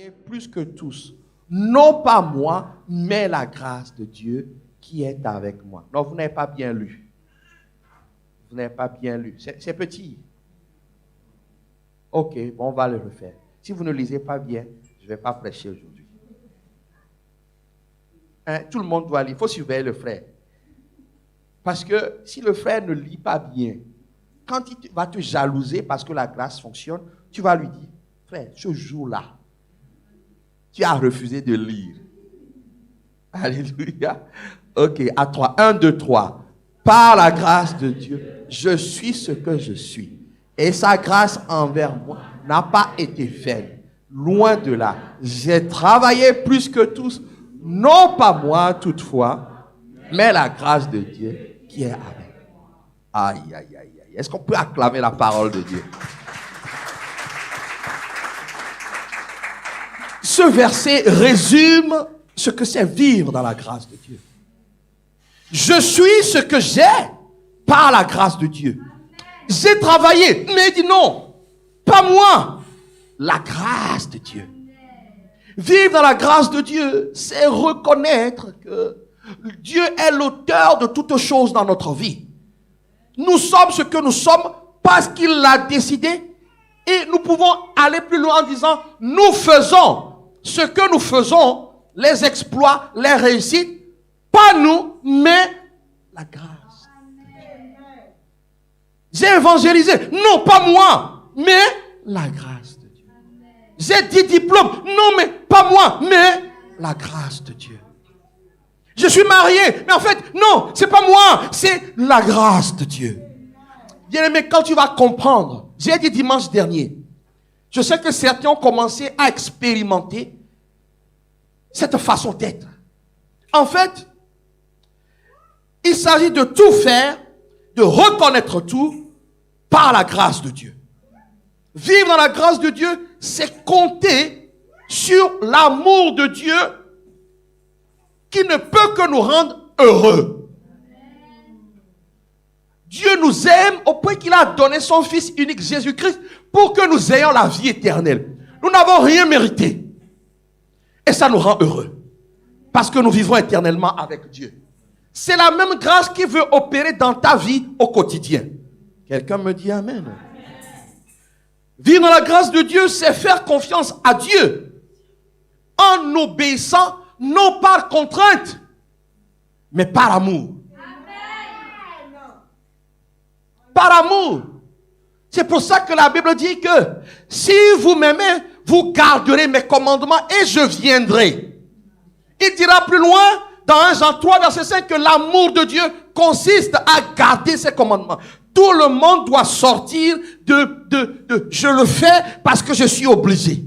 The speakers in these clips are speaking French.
travailler plus que tous. Non pas moi, mais la grâce de Dieu qui est avec moi. Non, vous n'avez pas bien lu. Vous n'avez pas bien lu. C'est petit. Ok, bon, on va le refaire. Si vous ne lisez pas bien, je ne vais pas prêcher aujourd'hui. Hein, tout le monde doit lire. Il faut surveiller le frère. Parce que si le frère ne lit pas bien, quand il va te jalouser parce que la grâce fonctionne, tu vas lui dire, frère, ce jour-là, tu as refusé de lire. Alléluia. Ok, à 3. 1, 2, 3. Par la grâce de Dieu, je suis ce que je suis. Et sa grâce envers moi n'a pas été faible. Loin de là. J'ai travaillé plus que tous. Non pas moi toutefois, mais la grâce de Dieu qui est avec moi. Aïe, aïe, aïe, aïe. Est-ce qu'on peut acclamer la parole de Dieu? Ce verset résume ce que c'est vivre dans la grâce de Dieu. Je suis ce que j'ai par la grâce de Dieu. J'ai travaillé, mais il dit non, pas moi, la grâce de Dieu. Vivre dans la grâce de Dieu, c'est reconnaître que Dieu est l'auteur de toutes choses dans notre vie. Nous sommes ce que nous sommes parce qu'il l'a décidé et nous pouvons aller plus loin en disant, nous faisons ce que nous faisons, les exploits, les réussites, pas nous, mais la grâce. J'ai évangélisé, non pas moi, mais la grâce de Dieu. J'ai 10 diplômes, non mais pas moi, mais la grâce de Dieu. Je suis marié, mais en fait, non, c'est pas moi, c'est la grâce de Dieu. Bien-aimé, quand tu vas comprendre, j'ai dit dimanche dernier, je sais que certains ont commencé à expérimenter cette façon d'être. En fait, il s'agit de tout faire, de reconnaître tout par la grâce de Dieu. Vivre dans la grâce de Dieu, c'est compter sur l'amour de Dieu qui ne peut que nous rendre heureux. Dieu nous aime au point qu'il a donné son Fils unique Jésus-Christ pour que nous ayons la vie éternelle. Nous n'avons rien mérité. Et ça nous rend heureux. Parce que nous vivons éternellement avec Dieu. C'est la même grâce qui veut opérer dans ta vie au quotidien. Quelqu'un me dit Amen. Vivre dans la grâce de Dieu, c'est faire confiance à Dieu en obéissant, non par contrainte, mais par amour. Par amour. C'est pour ça que la Bible dit que si vous m'aimez, vous garderez mes commandements et je viendrai. Il dira plus loin dans 1 Jean 3, verset 5, que l'amour de Dieu consiste à garder ses commandements. Tout le monde doit sortir de je le fais parce que je suis obligé.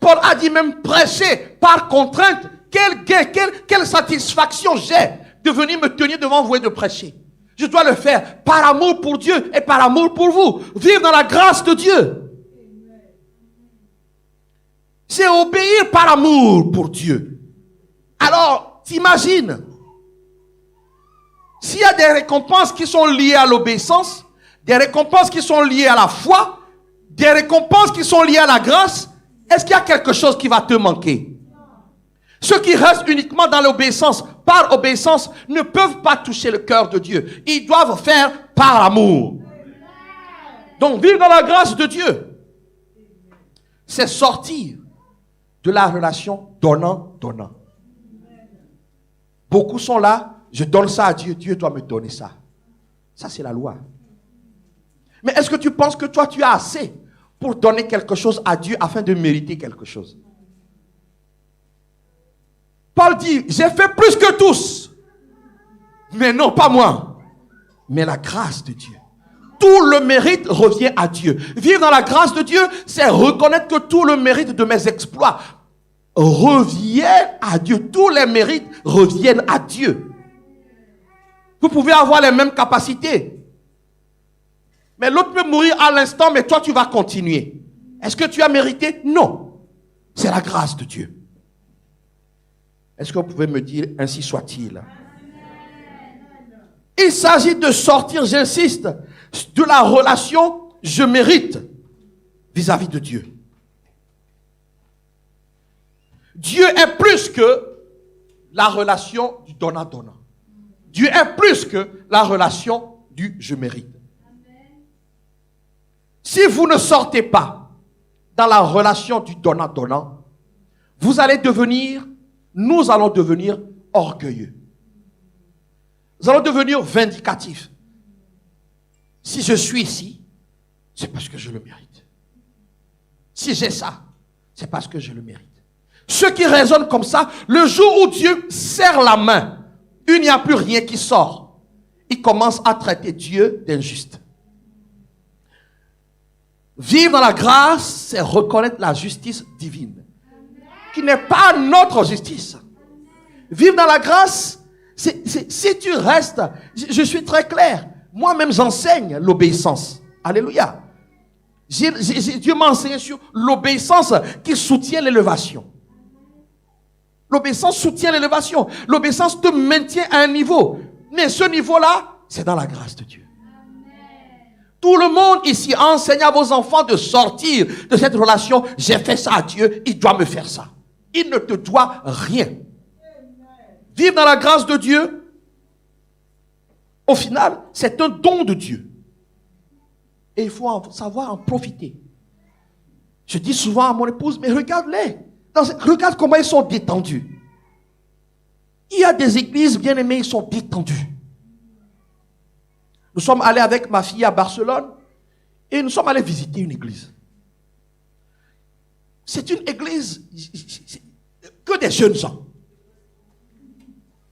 Paul a dit même prêcher par contrainte. Quel gain, quelle satisfaction j'ai de venir me tenir devant vous et de prêcher. Je dois le faire par amour pour Dieu et par amour pour vous. Vivre dans la grâce de Dieu. C'est obéir par amour pour Dieu. Alors, t'imagines, s'il y a des récompenses qui sont liées à l'obéissance, des récompenses qui sont liées à la foi, des récompenses qui sont liées à la grâce, est-ce qu'il y a quelque chose qui va te manquer? Ceux qui restent uniquement dans l'obéissance, par obéissance, ne peuvent pas toucher le cœur de Dieu. Ils doivent faire par amour. Donc, vivre dans la grâce de Dieu, c'est sortir de la relation donnant-donnant. Beaucoup sont là, je donne ça à Dieu, Dieu doit me donner ça. Ça, c'est la loi. Mais est-ce que tu penses que toi, tu as assez pour donner quelque chose à Dieu afin de mériter quelque chose? Paul dit, j'ai fait plus que tous. Mais non, pas moi. Mais la grâce de Dieu. Tout le mérite revient à Dieu. Vivre dans la grâce de Dieu, c'est reconnaître que tout le mérite de mes exploits revient à Dieu. Tous les mérites reviennent à Dieu. Vous pouvez avoir les mêmes capacités. Mais l'autre peut mourir à l'instant, mais toi tu vas continuer. Est-ce que tu as mérité? Non. C'est la grâce de Dieu. Est-ce que vous pouvez me dire, ainsi soit-il? Il s'agit de sortir, j'insiste, de la relation je mérite vis-à-vis de Dieu. Dieu est plus que la relation du donnant-donnant. Dieu est plus que la relation du je mérite. Si vous ne sortez pas dans la relation du donnant-donnant, nous allons devenir orgueilleux. Nous allons devenir vindicatifs. Si je suis ici, c'est parce que je le mérite. Si j'ai ça, c'est parce que je le mérite. Ceux qui raisonnent comme ça, le jour où Dieu serre la main, il n'y a plus rien qui sort. Ils commencent à traiter Dieu d'injuste. Vivre dans la grâce, c'est reconnaître la justice divine, qui n'est pas notre justice. Vivre dans la grâce, si tu restes, je suis très clair, moi-même j'enseigne l'obéissance. Alléluia. Dieu m'a enseigné sur l'obéissance qui soutient l'élévation. L'obéissance soutient l'élévation. L'obéissance te maintient à un niveau. Mais ce niveau-là, c'est dans la grâce de Dieu. Tout le monde ici enseigne à vos enfants de sortir de cette relation. J'ai fait ça à Dieu, il doit me faire ça. Il ne te doit rien. Vivre dans la grâce de Dieu, au final, c'est un don de Dieu. Et il faut savoir en profiter. Je dis souvent à mon épouse, mais regarde-les. Regarde comment ils sont détendus. Il y a des églises bien aimées, ils sont détendus. Nous sommes allés avec ma fille à Barcelone et nous sommes allés visiter une église. C'est une église que des jeunes gens.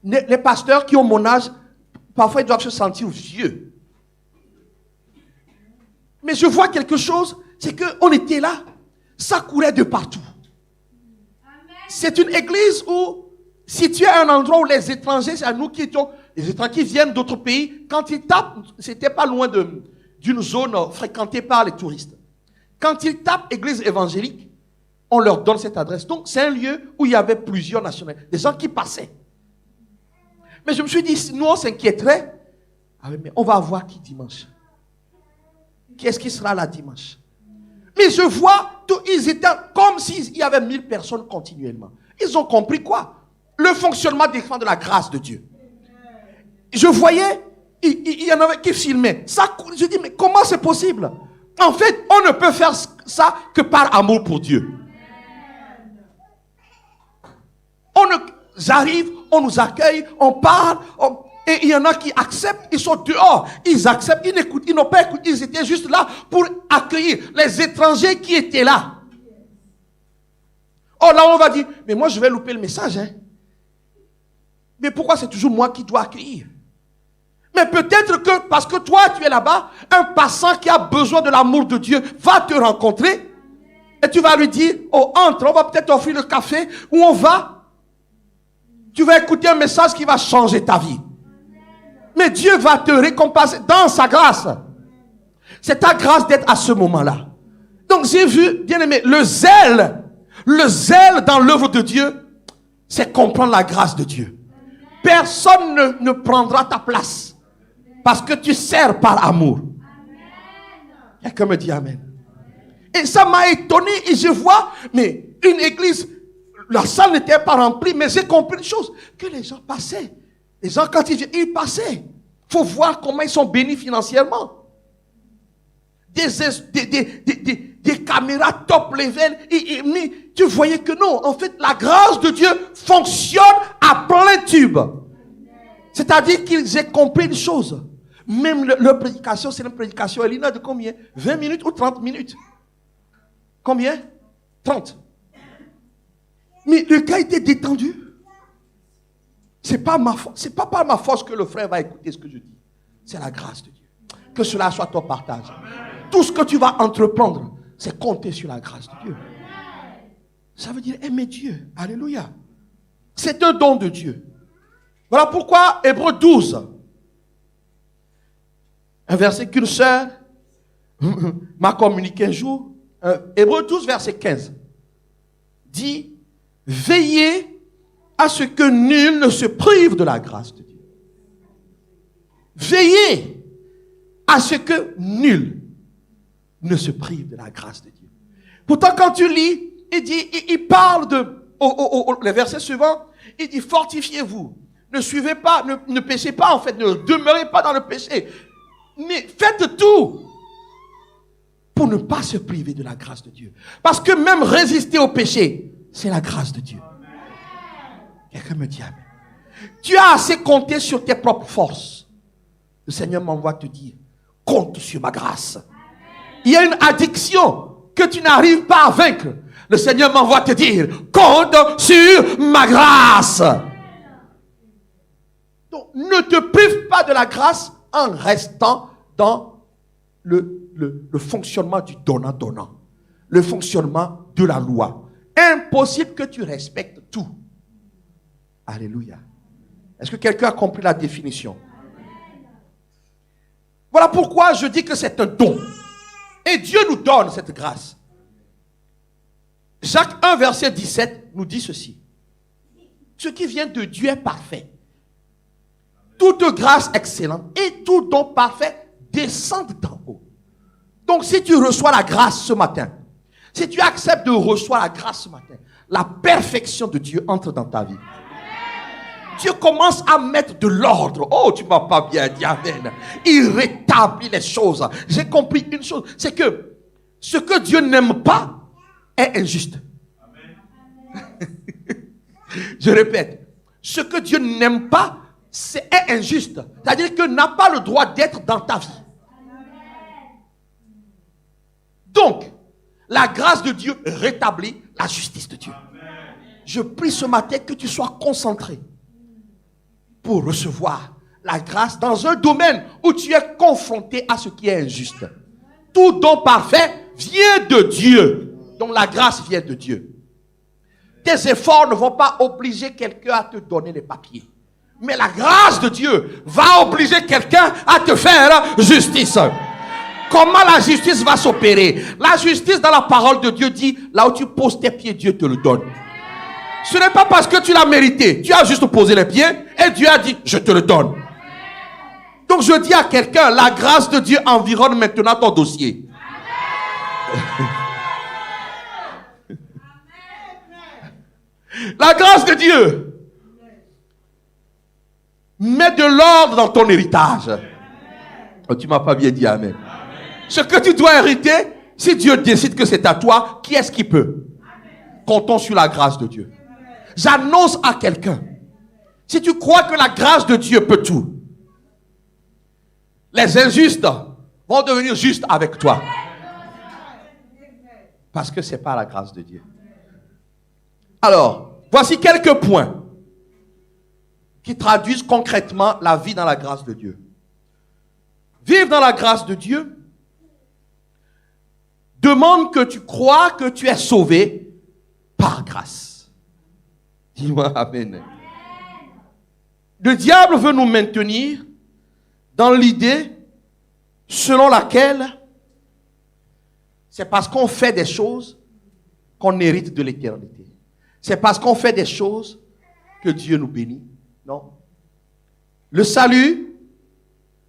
Les pasteurs qui ont mon âge, parfois ils doivent se sentir vieux. Mais je vois quelque chose, c'est qu'on était là, ça courait de partout. C'est une église où, si tu es à un endroit où les étrangers, c'est à nous qui étions, les étrangers qui viennent d'autres pays, quand ils tapent, c'était pas loin d'une zone fréquentée par les touristes. Quand ils tapent église évangélique, on leur donne cette adresse. Donc, c'est un lieu où il y avait plusieurs nationalités, des gens qui passaient. Mais je me suis dit, nous on s'inquiéterait, mais on va voir qui dimanche. Qui est-ce qui sera là dimanche? Mais je vois, ils étaient comme s'il y avait 1000 personnes continuellement. Ils ont compris quoi? Le fonctionnement dépend de la grâce de Dieu. Je voyais, il y en avait qui filmaient. Ça, je dis, mais comment c'est possible? En fait, on ne peut faire ça que par amour pour Dieu. J'arrive, on nous accueille, on parle, et il y en a qui acceptent, ils sont dehors, ils acceptent, ils n'écoutent, ils n'ont pas écouté, ils étaient juste là pour accueillir les étrangers qui étaient là. Oh là on va dire, mais moi je vais louper le message. Hein. Mais pourquoi c'est toujours moi qui dois accueillir? Mais peut-être que parce que toi tu es là-bas, un passant qui a besoin de l'amour de Dieu va te rencontrer et tu vas lui dire, oh entre, on va peut-être offrir le café, ou on va, tu vas écouter un message qui va changer ta vie. Mais Dieu va te récompenser dans sa grâce. C'est ta grâce d'être à ce moment-là. Donc j'ai vu, bien aimé, le zèle dans l'œuvre de Dieu, c'est comprendre la grâce de Dieu. Personne ne prendra ta place parce que tu sers par amour. Quelqu'un me dit amen. Et ça m'a étonné et je vois, mais une église, la salle n'était pas remplie, mais j'ai compris une chose, que les gens passaient. Les gens, quand ils passaient, il faut voir comment ils sont bénis financièrement. Des caméras top level. Mais tu voyais que non, en fait, la grâce de Dieu fonctionne à plein tube. C'est-à-dire qu'ils aient compris une chose. Même leur prédication, c'est une prédication, elle est de combien? 20 minutes ou 30 minutes? Combien? 30. Mais le gars était détendu. C'est pas par ma force que le frère va écouter ce que je dis. C'est la grâce de Dieu. Que cela soit ton partage. Tout ce que tu vas entreprendre, c'est compter sur la grâce de Dieu. Ça veut dire aimer Dieu. Alléluia. C'est un don de Dieu. Voilà pourquoi Hébreux 12, un verset qu'une sœur m'a communiqué un jour, Hébreux 12, verset 15, dit, veillez à ce que nul ne se prive de la grâce de Dieu. Veillez à ce que nul ne se prive de la grâce de Dieu. Pourtant, quand tu lis, il parle de les versets suivants, il dit fortifiez-vous. Ne suivez pas, ne péchez pas en fait, ne demeurez pas dans le péché. Mais faites tout pour ne pas se priver de la grâce de Dieu. Parce que même résister au péché, c'est la grâce de Dieu. Quelqu'un me dit amen. Tu as assez compté sur tes propres forces. Le Seigneur m'envoie te dire, compte sur ma grâce. Il y a une addiction que tu n'arrives pas à vaincre. Le Seigneur m'envoie te dire, compte sur ma grâce. Donc, ne te prive pas de la grâce en restant dans le fonctionnement du donnant-donnant. Le fonctionnement de la loi. Impossible que tu respectes tout. Alléluia. Est-ce que quelqu'un a compris la définition? Voilà pourquoi je dis que c'est un don. Et Dieu nous donne cette grâce. Jacques 1, verset 17 nous dit ceci. Ce qui vient de Dieu est parfait. Toute grâce excellente et tout don parfait descendent d'en haut. Donc si tu reçois la grâce ce matin, si tu acceptes de recevoir la grâce ce matin, la perfection de Dieu entre dans ta vie. Dieu commence à mettre de l'ordre. Oh, tu ne m'as pas bien dit amen. Il rétablit les choses. J'ai compris une chose, c'est que ce que Dieu n'aime pas est injuste. Je répète, ce que Dieu n'aime pas est injuste. C'est-à-dire que n'a pas le droit d'être dans ta vie. Donc, la grâce de Dieu rétablit la justice de Dieu. Je prie ce matin que tu sois concentré pour recevoir la grâce dans un domaine où tu es confronté à ce qui est injuste. Tout don parfait vient de Dieu. Donc la grâce vient de Dieu. Tes efforts ne vont pas obliger quelqu'un à te donner les papiers. Mais la grâce de Dieu va obliger quelqu'un à te faire justice. Comment la justice va s'opérer? La justice dans la parole de Dieu dit, là où tu poses tes pieds, Dieu te le donne. Ce n'est pas parce que tu l'as mérité. Tu as juste posé les pieds et Dieu a dit, je te le donne. Donc je dis à quelqu'un, la grâce de Dieu environne maintenant ton dossier. La grâce de Dieu met de l'ordre dans ton héritage. Oh, tu ne m'as pas bien dit amen. Ce que tu dois hériter, si Dieu décide que c'est à toi, qui est-ce qui peut? Comptons sur la grâce de Dieu. J'annonce à quelqu'un, si tu crois que la grâce de Dieu peut tout, les injustes vont devenir justes avec toi. Parce que ce n'est pas la grâce de Dieu. Alors, voici quelques points qui traduisent concrètement la vie dans la grâce de Dieu. Vivre dans la grâce de Dieu demande que tu crois que tu es sauvé par grâce. Dis-moi amen. Le diable veut nous maintenir dans l'idée selon laquelle c'est parce qu'on fait des choses qu'on hérite de l'éternité. C'est parce qu'on fait des choses que Dieu nous bénit. Non. Le salut,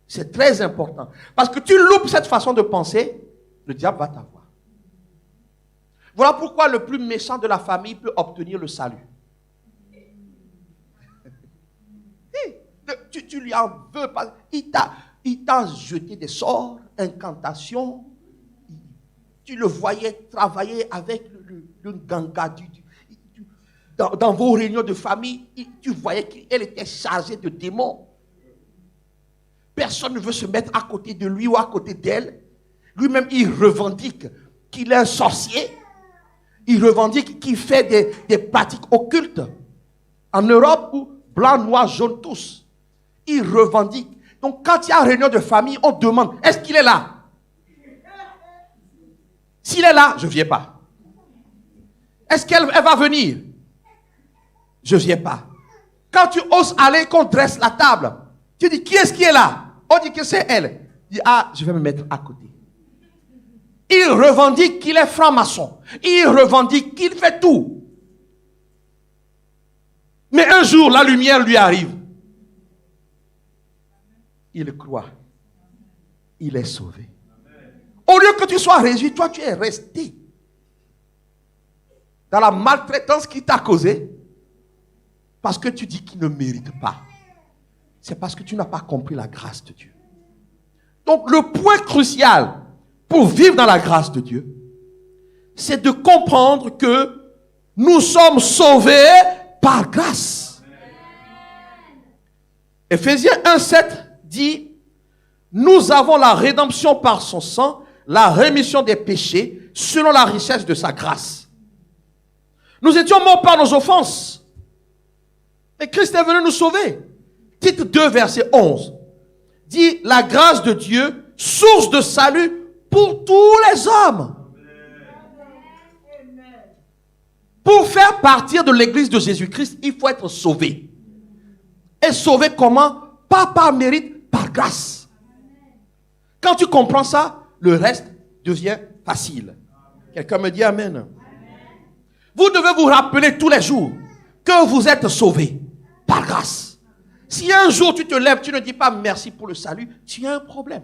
c'est très important. Parce que tu loupes cette façon de penser, le diable va t'avoir. Voilà pourquoi le plus méchant de la famille peut obtenir le salut. Tu lui en veux pas. Il t'a jeté des sorts, incantations. Tu le voyais travailler avec le ganga dans vos réunions de famille. Tu voyais qu'elle était chargée de démons. Personne ne veut se mettre à côté de lui ou à côté d'elle. Lui-même, il revendique qu'il est un sorcier. Il revendique qu'il fait des pratiques occultes. En Europe, où blanc, noir, jaune, tous. Il revendique. Donc, quand il y a une réunion de famille, on demande, est-ce qu'il est là? S'il est là, je ne viens pas. Est-ce qu'elle va venir? Je ne viens pas. Quand tu oses aller, qu'on dresse la table, tu dis, qui est-ce qui est là? On dit que c'est elle. Il dit, ah, je vais me mettre à côté. Il revendique qu'il est franc-maçon. Il revendique qu'il fait tout. Mais un jour, la lumière lui arrive. Il croit. Il est sauvé. Au lieu que tu sois réjoui, toi tu es resté dans la maltraitance qu'il t'a causée, parce que tu dis qu'il ne mérite pas, c'est parce que tu n'as pas compris la grâce de Dieu. Donc le point crucial pour vivre dans la grâce de Dieu, c'est de comprendre que nous sommes sauvés par grâce. Éphésiens 1,7 dit, nous avons la rédemption par son sang, la rémission des péchés, selon la richesse de sa grâce. Nous étions morts par nos offenses, et Christ est venu nous sauver. Titre 2, verset 11, dit, la grâce de Dieu, source de salut pour tous les hommes. Pour faire partir de l'église de Jésus-Christ, il faut être sauvé. Et sauvé comment? Pas par mérite, par grâce. Quand tu comprends ça, le reste devient facile. Quelqu'un me dit amen. Vous devez vous rappeler tous les jours que vous êtes sauvé par grâce. Si un jour tu te lèves, tu ne dis pas merci pour le salut, tu as un problème.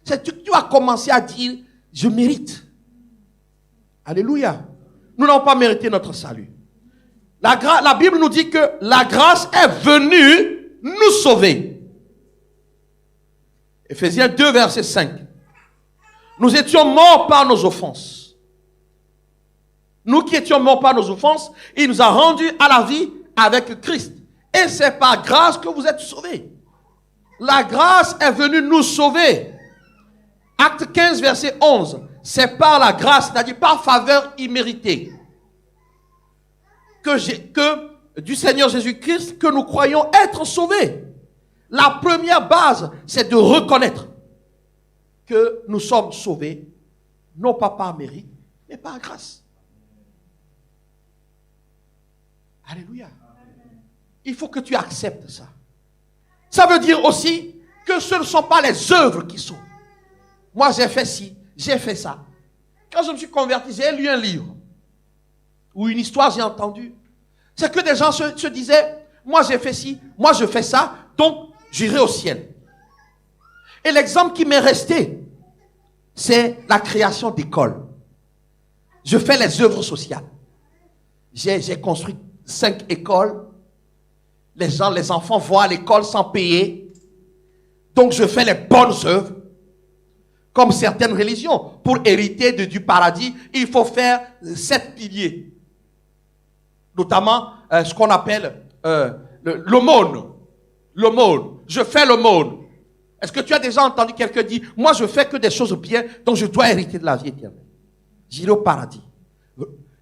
Tu vas commencer à dire, je mérite. Alléluia. Nous n'avons pas mérité notre salut. La Bible nous dit que la grâce est venue nous sauver. Éphésiens 2, verset 5. Nous étions morts par nos offenses. Nous qui étions morts par nos offenses, il nous a rendus à la vie avec Christ. Et c'est par grâce que vous êtes sauvés. La grâce est venue nous sauver. Acte 15, verset 11. C'est par la grâce, c'est-à-dire par faveur imméritée, que du Seigneur Jésus-Christ, que nous croyons être sauvés. La première base, c'est de reconnaître que nous sommes sauvés, non pas par mérite, mais par grâce. Alléluia. Il faut que tu acceptes ça. Ça veut dire aussi que ce ne sont pas les œuvres qui sauvent. Moi, j'ai fait ci, j'ai fait ça. Quand je me suis converti, j'ai lu un livre ou une histoire, j'ai entendu. C'est que des gens se disaient, moi j'ai fait ci, moi je fais ça, donc j'irai au ciel. Et l'exemple qui m'est resté, c'est la création d'écoles. Je fais les œuvres sociales. J'ai construit 5 écoles. Les enfants vont à l'école sans payer. Donc je fais les bonnes œuvres. Comme certaines religions. Pour hériter du paradis, il faut faire 7 piliers. Notamment ce qu'on appelle l'aumône. L'aumône. Je fais l'aumône. Est-ce que tu as déjà entendu quelqu'un dire, moi je fais que des choses bien, donc je dois hériter de la vie éternelle. J'irai au paradis.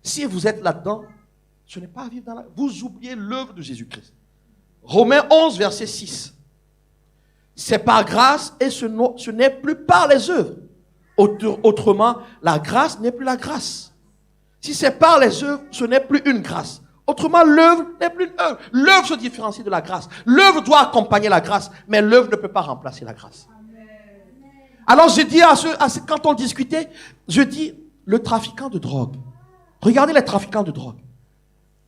Si vous êtes là-dedans, ce n'est pas à vivre dans la... Vous oubliez l'œuvre de Jésus-Christ. Romains 11, verset 6. C'est par grâce et ce n'est plus par les œuvres. Autrement, la grâce n'est plus la grâce. Si c'est par les œuvres, ce n'est plus une grâce. Autrement, l'œuvre n'est plus une œuvre. L'œuvre se différencie de la grâce. L'œuvre doit accompagner la grâce, mais l'œuvre ne peut pas remplacer la grâce. Alors je dis quand on discutait, je dis, le trafiquant de drogue. Regardez les trafiquants de drogue.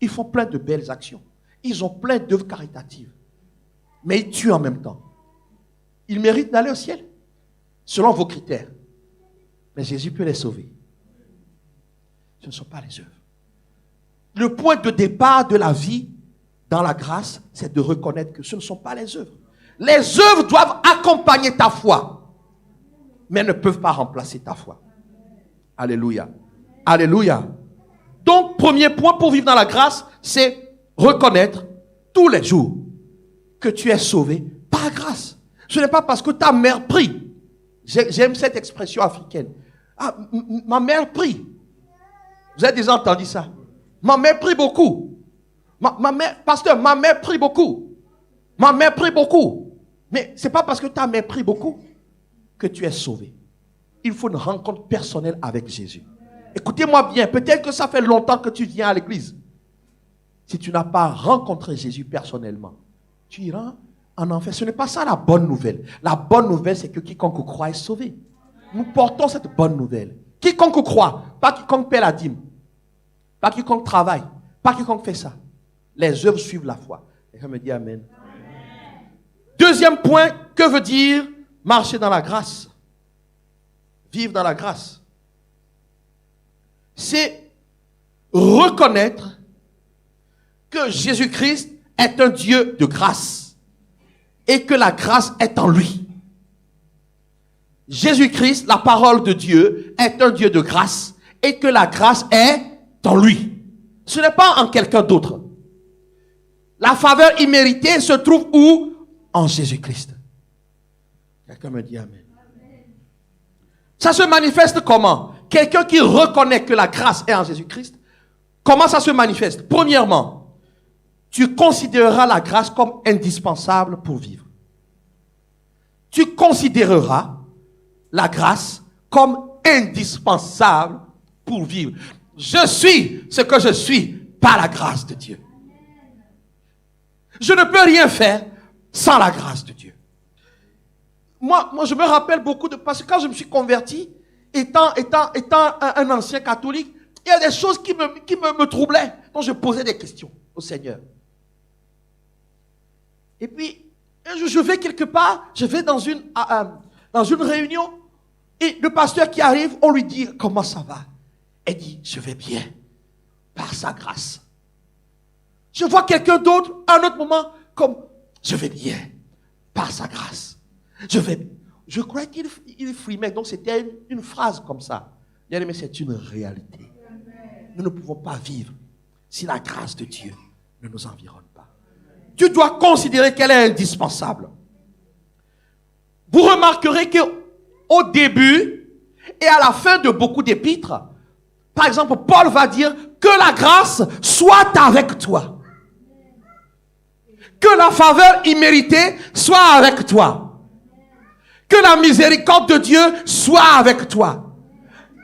Ils font plein de belles actions. Ils ont plein d'œuvres caritatives. Mais ils tuent en même temps. Ils méritent d'aller au ciel, selon vos critères. Mais Jésus peut les sauver. Ce ne sont pas les œuvres. Le point de départ de la vie dans la grâce, c'est de reconnaître que ce ne sont pas les œuvres. Les œuvres doivent accompagner ta foi, mais ne peuvent pas remplacer ta foi. Alléluia. Alléluia. Donc, premier point pour vivre dans la grâce, c'est reconnaître tous les jours que tu es sauvé par grâce. Ce n'est pas parce que ta mère prie. J'aime cette expression africaine. Ah, ma mère prie. Vous avez déjà entendu ça? Ma mère prie beaucoup. Ma mère, pasteur, ma mère prie beaucoup. Ma mère prie beaucoup. Mais ce n'est pas parce que ta mère prie beaucoup que tu es sauvé. Il faut une rencontre personnelle avec Jésus. Écoutez-moi bien, peut-être que ça fait longtemps que tu viens à l'église. Si tu n'as pas rencontré Jésus personnellement, tu iras en enfer. Ce n'est pas ça la bonne nouvelle. La bonne nouvelle, c'est que quiconque croit est sauvé. Nous portons cette bonne nouvelle. Quiconque croit, pas quiconque paie la dîme, pas quiconque travaille, pas quiconque fait ça. Les œuvres suivent la foi. Quelqu'un me dit amen. Deuxième point, que veut dire marcher dans la grâce? Vivre dans la grâce. C'est reconnaître que Jésus-Christ est un Dieu de grâce et que la grâce est en lui. Jésus-Christ, la parole de Dieu, est un Dieu de grâce et que la grâce est en lui. Ce n'est pas en quelqu'un d'autre. La faveur imméritée se trouve où? En Jésus-Christ. Quelqu'un me dit amen. Ça se manifeste comment? Quelqu'un qui reconnaît que la grâce est en Jésus-Christ. Comment ça se manifeste? Premièrement, tu considéreras la grâce comme indispensable pour vivre. Tu considéreras la grâce comme indispensable pour vivre. Je suis ce que je suis par la grâce de Dieu. Je ne peux rien faire sans la grâce de Dieu. Moi, je me rappelle beaucoup parce que quand je me suis converti, étant un ancien catholique, il y a des choses qui me troublaient. Donc je posais des questions au Seigneur. Et puis, je vais quelque part, je vais dans une réunion, et le pasteur qui arrive, on lui dit, comment ça va? Elle dit, je vais bien, par sa grâce. Je vois quelqu'un d'autre, à un autre moment, comme, je vais bien, par sa grâce. Je croyais qu'il frimait, donc c'était une phrase comme ça. Bien aimé, c'est une réalité. Nous ne pouvons pas vivre si la grâce de Dieu ne nous environne pas. Tu dois considérer qu'elle est indispensable. Vous remarquerez qu'au début et à la fin de beaucoup d'épîtres, par exemple, Paul va dire que la grâce soit avec toi. Que la faveur imméritée soit avec toi. Que la miséricorde de Dieu soit avec toi.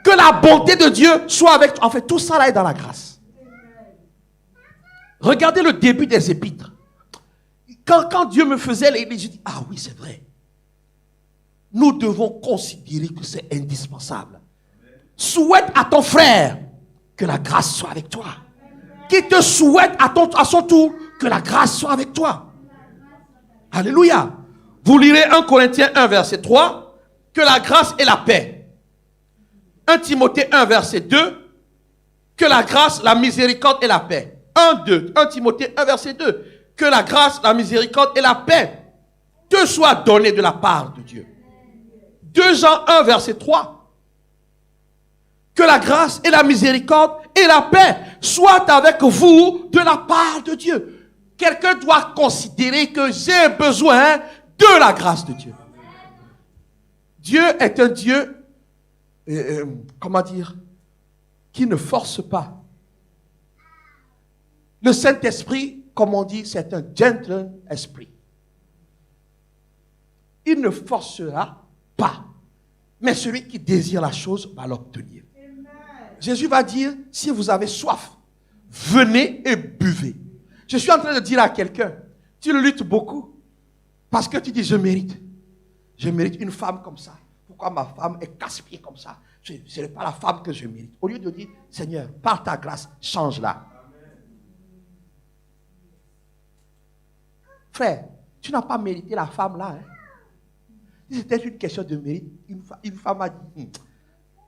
Que la bonté de Dieu soit avec toi. En fait, tout ça là est dans la grâce. Regardez le début des épîtres. Quand Dieu me faisait les je dis, ah oui, c'est vrai. Nous devons considérer que c'est indispensable. Souhaite à ton frère que la grâce soit avec toi. Qui te souhaite à son tour que la grâce soit avec toi. Alléluia. Vous lirez 1 Corinthiens 1, verset 3, que la grâce et la paix. 1 Timothée 1, verset 2, que la grâce, la miséricorde et la paix. 1 Timothée 1, verset 2, que la grâce, la miséricorde et la paix te soient données de la part de Dieu. 2 Jean 1, verset 3, que la grâce et la miséricorde et la paix soient avec vous de la part de Dieu. Quelqu'un doit considérer que j'ai besoin de la grâce de Dieu. Dieu est un Dieu, comment dire, qui ne force pas. Le Saint-Esprit, comme on dit, c'est un gentle esprit. Il ne forcera pas. Mais celui qui désire la chose va l'obtenir. Jésus va dire, si vous avez soif, venez et buvez. Je suis en train de dire à quelqu'un, tu luttes beaucoup parce que tu dis, je mérite une femme comme ça. Pourquoi ma femme est casse-pied comme ça? Ce n'est pas la femme que je mérite. Au lieu de dire, Seigneur, par ta grâce, change-la. Frère, tu n'as pas mérité la femme là. Hein? Si c'était une question de mérite, une femme a dit,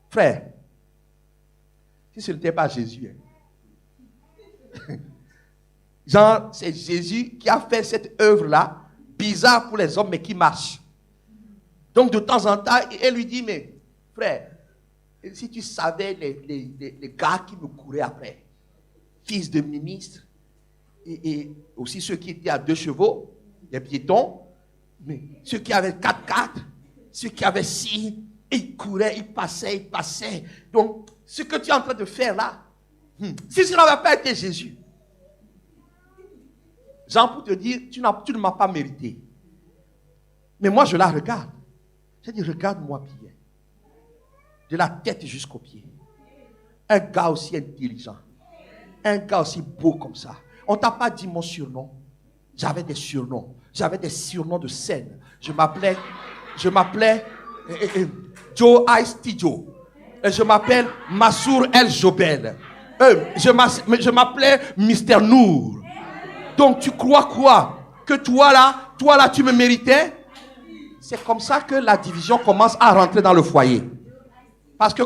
frère, si ce n'était pas Jésus, hein. Genre, c'est Jésus qui a fait cette œuvre-là, bizarre pour les hommes, mais qui marche. Donc, de temps en temps, elle lui dit, mais frère, si tu savais les gars qui me couraient après, fils de ministre, et aussi ceux qui étaient à 2 chevaux, les piétons, mais ceux qui avaient 4x4, ceux qui avaient 6, ils couraient, ils passaient. Donc, ce que tu es en train de faire là, si ce n'avait pas été Jésus, Jean, pour te dire, tu ne m'as pas mérité. Mais moi, je la regarde. J'ai dit, regarde-moi bien. De la tête jusqu'aux pieds. Un gars aussi intelligent. Un gars aussi beau comme ça. On ne t'a pas dit mon surnom. J'avais des surnoms. J'avais des surnoms de scène. Je m'appelais Joe Ice T. Joe. Et je m'appelle Massour El Jobel. Je m'appelais Mister Nour. Donc tu crois quoi? Que toi là, tu me méritais? C'est comme ça que la division commence à rentrer dans le foyer. Parce que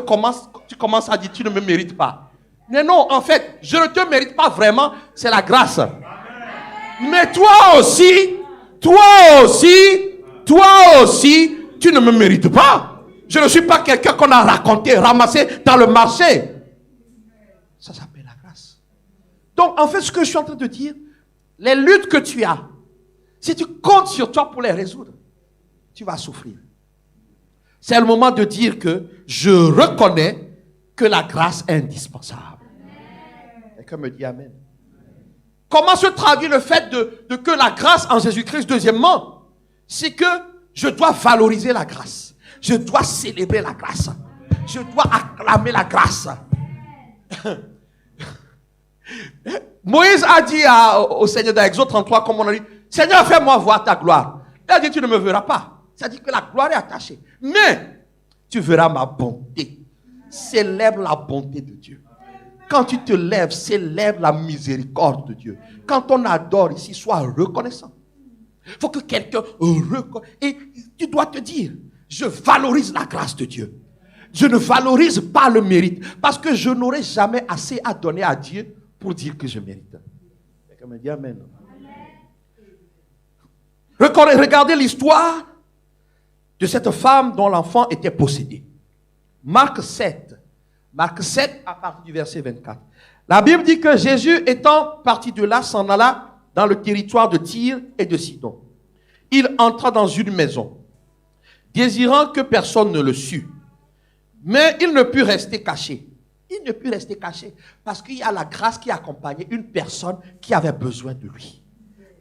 tu commences à dire, tu ne me mérites pas. Mais non, en fait, je ne te mérite pas vraiment, c'est la grâce. Mais toi aussi, tu ne me mérites pas. Je ne suis pas quelqu'un qu'on a raconté, ramassé dans le marché. Ça s'appelle la grâce. Donc, en fait, ce que je suis en train de dire, les luttes que tu as, si tu comptes sur toi pour les résoudre, tu vas souffrir. C'est le moment de dire que je reconnais que la grâce est indispensable. Quelqu'un me dit amen. Comment se traduit le fait de que la grâce en Jésus-Christ? Deuxièmement, c'est que je dois valoriser la grâce. Je dois célébrer la grâce. Je dois acclamer la grâce. Moïse a dit au Seigneur dans Exode 33, comme on a dit, Seigneur, fais-moi voir ta gloire. Il a dit, tu ne me verras pas. Ça dit que la gloire est attachée. Mais tu verras ma bonté. Célèbre la bonté de Dieu. Quand tu te lèves, célèbre la miséricorde de Dieu. Quand on adore ici, sois reconnaissant. Il faut que quelqu'un reconnaisse. Et tu dois te dire, je valorise la grâce de Dieu. Je ne valorise pas le mérite. Parce que je n'aurai jamais assez à donner à Dieu pour dire que je mérite. Quelqu'un me dit amen. Regardez l'histoire de cette femme dont l'enfant était possédé. Marc 7. Marc 7 à partir du verset 24. La Bible dit que Jésus étant parti de là s'en alla dans le territoire de Tyr et de Sidon. Il entra dans une maison, désirant que personne ne le sût. Mais il ne put rester caché. Il ne put rester caché parce qu'il y a la grâce qui accompagnait une personne qui avait besoin de lui.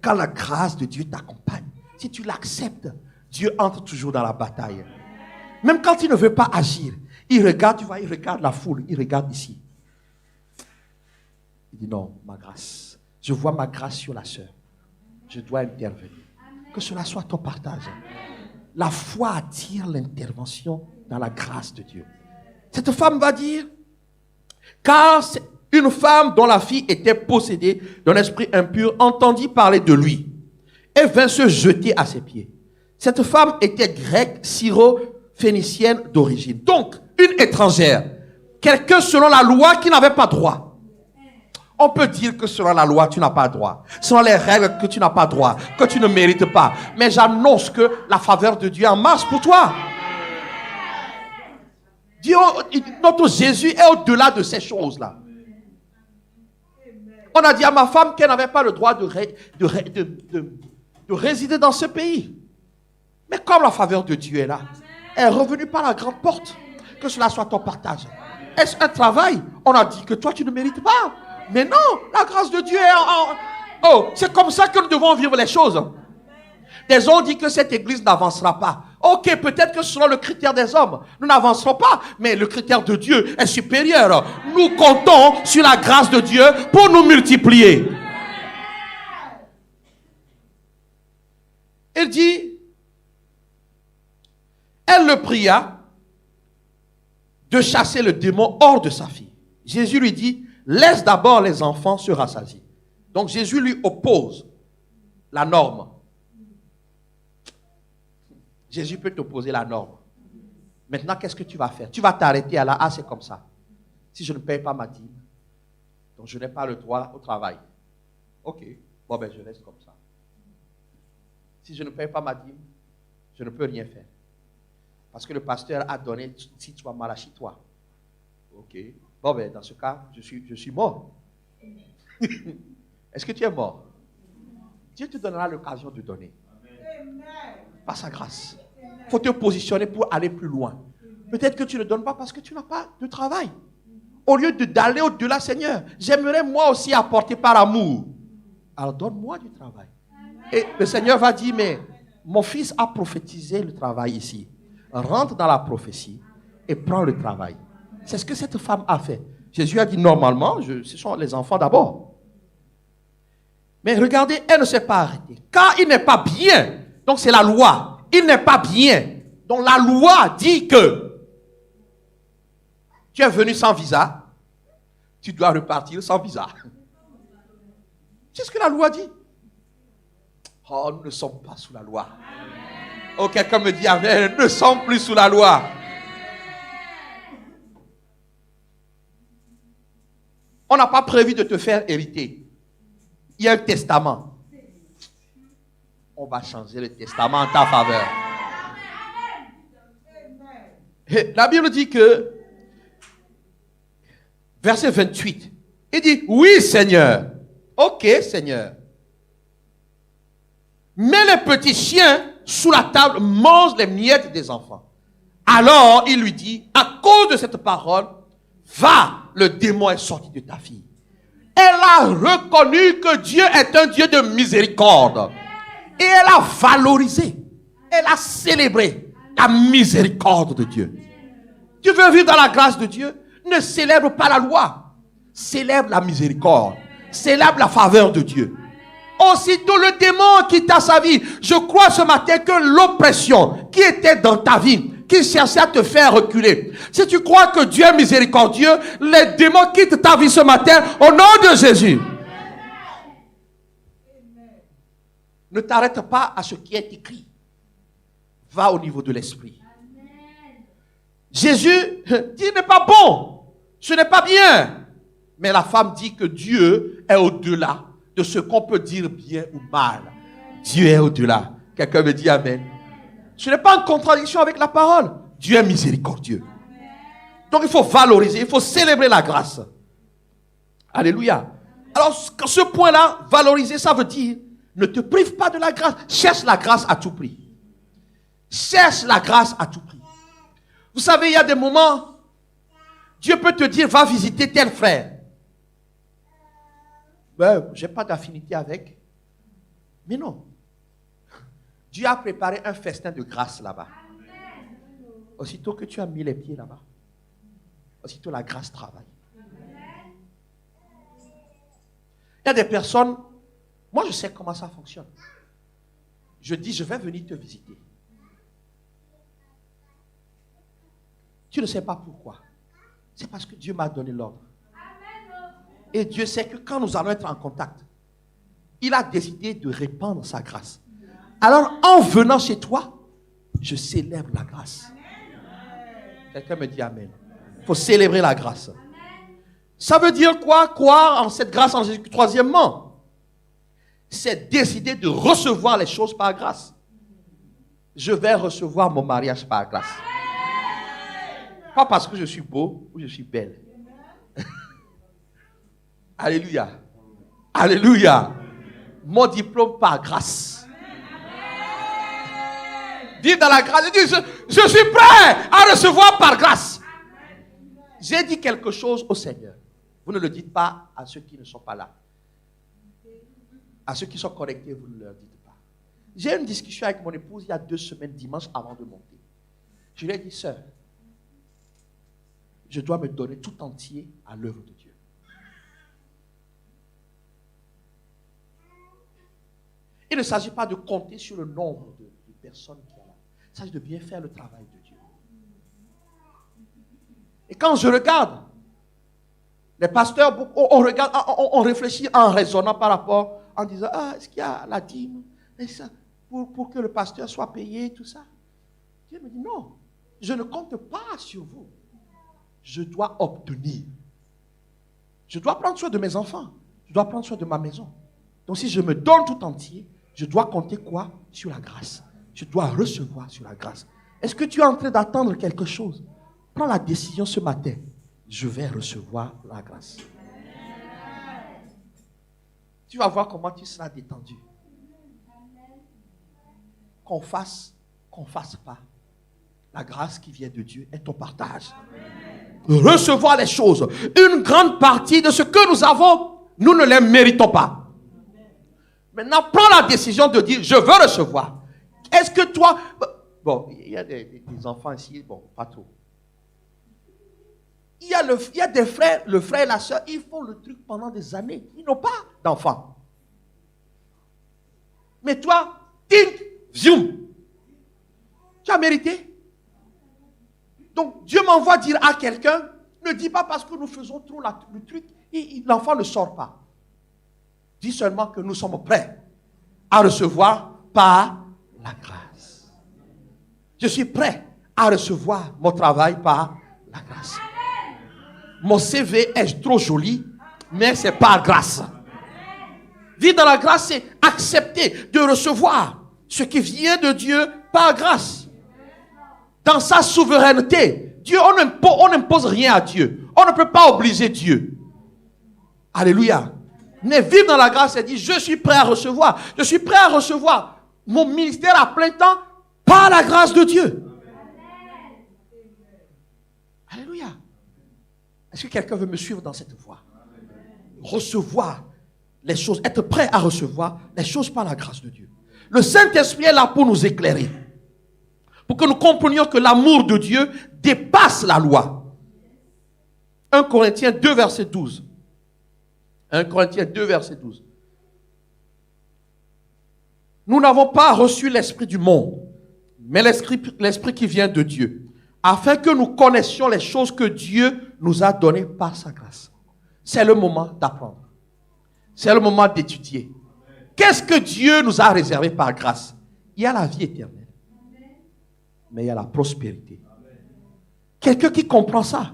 Quand la grâce de Dieu t'accompagne, si tu l'acceptes, Dieu entre toujours dans la bataille. Même quand il ne veut pas agir, il regarde, tu vois, il regarde la foule, il regarde ici. Il dit non, ma grâce. Je vois ma grâce sur la sœur. Je dois intervenir. Que cela soit ton partage. La foi attire l'intervention dans la grâce de Dieu. Cette femme va dire, car une femme dont la fille était possédée d'un esprit impur entendit parler de lui et vint se jeter à ses pieds. Cette femme était grecque, syro-phénicienne d'origine. Donc, une étrangère, quelqu'un selon la loi qui n'avait pas droit. On peut dire que selon la loi, tu n'as pas droit. Selon les règles, que tu n'as pas droit, que tu ne mérites pas. Mais j'annonce que la faveur de Dieu en marche pour toi. Dieu, notre Jésus est au-delà de ces choses-là. On a dit à ma femme qu'elle n'avait pas le droit de résider dans ce pays. Mais comme la faveur de Dieu est là, elle est revenue par la grande porte. Que cela soit ton partage. Est-ce un travail? On a dit que toi, tu ne mérites pas. Mais non, la grâce de Dieu est Oh, c'est comme ça que nous devons vivre les choses. Des gens ont dit que cette église n'avancera pas. Ok, peut-être que selon le critère des hommes, nous n'avancerons pas. Mais le critère de Dieu est supérieur. Nous comptons sur la grâce de Dieu pour nous multiplier. Il dit, elle le pria de chasser le démon hors de sa fille. Jésus lui dit, laisse d'abord les enfants se rassasier. Donc Jésus lui oppose la norme. Jésus peut t'opposer la norme. Maintenant, qu'est-ce que tu vas faire? Tu vas t'arrêter à la A, c'est comme ça. Si je ne paye pas ma dîme, donc je n'ai pas le droit au travail. Ok, bon ben je reste comme ça. Si je ne paye pas ma dîme, je ne peux rien faire. Parce que le pasteur a donné, si tu vas malachi toi. Ok, bon ben dans ce cas, je suis mort. Est-ce que tu es mort? Dieu te donnera l'occasion de donner. Par sa grâce. Il faut te positionner pour aller plus loin. Peut-être que tu ne donnes pas parce que tu n'as pas de travail. Au lieu d'aller au-delà, Seigneur, j'aimerais moi aussi apporter par amour. Alors donne-moi du travail. Et le Seigneur va dire, mais mon fils a prophétisé le travail ici. Rentre dans la prophétie et prends le travail. C'est ce que cette femme a fait. Jésus a dit, normalement, ce sont les enfants d'abord. Mais regardez, elle ne s'est pas arrêtée. Car il n'est pas bien. Donc c'est la loi. Il n'est pas bien. Donc la loi dit que tu es venu sans visa, tu dois repartir sans visa. C'est ce que la loi dit. Oh, nous ne sommes pas sous la loi. Oh, quelqu'un me dit, amen, nous ne sommes plus sous la loi. On n'a pas prévu de te faire hériter. Il y a un testament. On va changer le testament en ta faveur. Et la Bible dit que, verset 28, il dit, oui Seigneur, ok Seigneur. Mais les petits chiens sous la table mangent les miettes des enfants. Alors il lui dit, à cause de cette parole, va, le démon est sorti de ta fille. Elle a reconnu que Dieu est un Dieu de miséricorde. Et elle a valorisé, elle a célébré la miséricorde de Dieu. Tu veux vivre dans la grâce de Dieu? Ne célèbre pas la loi. Célèbre la miséricorde. Célèbre la faveur de Dieu. Aussitôt le démon quitta sa vie. Je crois ce matin que l'oppression qui était dans ta vie, qui cherchait à te faire reculer. Si tu crois que Dieu est miséricordieux, les démons quittent ta vie ce matin au nom de Jésus. Ne t'arrête pas à ce qui est écrit. Va au niveau de l'esprit. Jésus dit, ce n'est pas bon, ce n'est pas bien. Mais la femme dit que Dieu est au-delà de ce qu'on peut dire bien ou mal. Dieu est au-delà. Quelqu'un me dit amen. Ce n'est pas en contradiction avec la parole. Dieu est miséricordieux. Donc il faut valoriser, il faut célébrer la grâce. Alléluia. Alors ce point-là, valoriser, ça veut dire ne te prive pas de la grâce. Cherche la grâce à tout prix. Cherche la grâce à tout prix. Vous savez, il y a des moments, Dieu peut te dire, va visiter tel frère. Ben, je n'ai pas d'affinité avec. Mais non. Dieu a préparé un festin de grâce là-bas. Aussitôt que tu as mis les pieds là-bas, aussitôt la grâce travaille. Il y a des personnes, moi je sais comment ça fonctionne. Je dis, je vais venir te visiter. Tu ne sais pas pourquoi. C'est parce que Dieu m'a donné l'ordre. Et Dieu sait que quand nous allons être en contact, il a décidé de répandre sa grâce. Alors, en venant chez toi, je célèbre la grâce. Quelqu'un me dit amen. Il faut célébrer la grâce. Ça veut dire quoi? Croire en cette grâce en Jésus. Troisièmement, c'est décider de recevoir les choses par grâce. Je vais recevoir mon mariage par grâce. Pas parce que je suis beau ou je suis belle. Alléluia. Alléluia. Mon diplôme par grâce. Dis dans la grâce, dis, je suis prêt à recevoir par grâce. J'ai dit quelque chose au Seigneur. Vous ne le dites pas à ceux qui ne sont pas là. À ceux qui sont connectés, vous ne leur dites pas. J'ai eu une discussion avec mon épouse il y a 2 semaines, dimanche, avant de monter. Je lui ai dit, sœur, je dois me donner tout entier à l'œuvre de Dieu. Il ne s'agit pas de compter sur le nombre de personnes qui sont là. Il s'agit de bien faire le travail de Dieu. Et quand je regarde, les pasteurs, on regarde, on réfléchit en raisonnant par rapport, en disant, est-ce qu'il y a la dîme pour que le pasteur soit payé, tout ça. Dieu me dit, non, je ne compte pas sur vous. Je dois obtenir. Je dois prendre soin de mes enfants. Je dois prendre soin de ma maison. Donc si je me donne tout entier, je dois compter quoi? Sur la grâce. Je dois recevoir sur la grâce. Est-ce que tu es en train d'attendre quelque chose? Prends la décision ce matin. Je vais recevoir la grâce. Tu vas voir comment tu seras détendu. Qu'on fasse pas. La grâce qui vient de Dieu est ton partage. Recevoir les choses. Une grande partie de ce que nous avons, nous ne les méritons pas. Maintenant, prends la décision de dire, je veux recevoir. Est-ce que toi... Bon, il y a des enfants ici, bon, pas trop. Il y a des frères, le frère et la soeur, ils font le truc pendant des années. Ils n'ont pas d'enfants. Mais toi, tink, zoom. Tu as mérité. Donc, Dieu m'envoie dire à quelqu'un, ne dis pas parce que nous faisons trop le truc, l'enfant ne sort pas. Dis seulement que nous sommes prêts à recevoir par la grâce. Je suis prêt à recevoir mon travail par la grâce. Mon CV est trop joli, mais c'est par grâce. Vivre dans la grâce, c'est accepter de recevoir ce qui vient de Dieu par grâce. Dans sa souveraineté, Dieu, on n'impose rien à Dieu. On ne peut pas obliger Dieu. Alléluia. Mais vivre dans la grâce, c'est dire, je suis prêt à recevoir. Je suis prêt à recevoir mon ministère à plein temps par la grâce de Dieu. Alléluia. Est-ce que quelqu'un veut me suivre dans cette voie? Recevoir les choses, être prêt à recevoir les choses par la grâce de Dieu. Le Saint-Esprit est là pour nous éclairer. Pour que nous comprenions que l'amour de Dieu dépasse la loi. 1 Corinthiens 2, verset 12. 1 Corinthiens 2, verset 12. Nous n'avons pas reçu l'esprit du monde, mais l'esprit qui vient de Dieu, afin que nous connaissions les choses que Dieu nous a données par sa grâce. C'est le moment d'apprendre. C'est le moment d'étudier. Qu'est-ce que Dieu nous a réservé par grâce? Il y a la vie éternelle, mais il y a la prospérité. Quelqu'un qui comprend ça.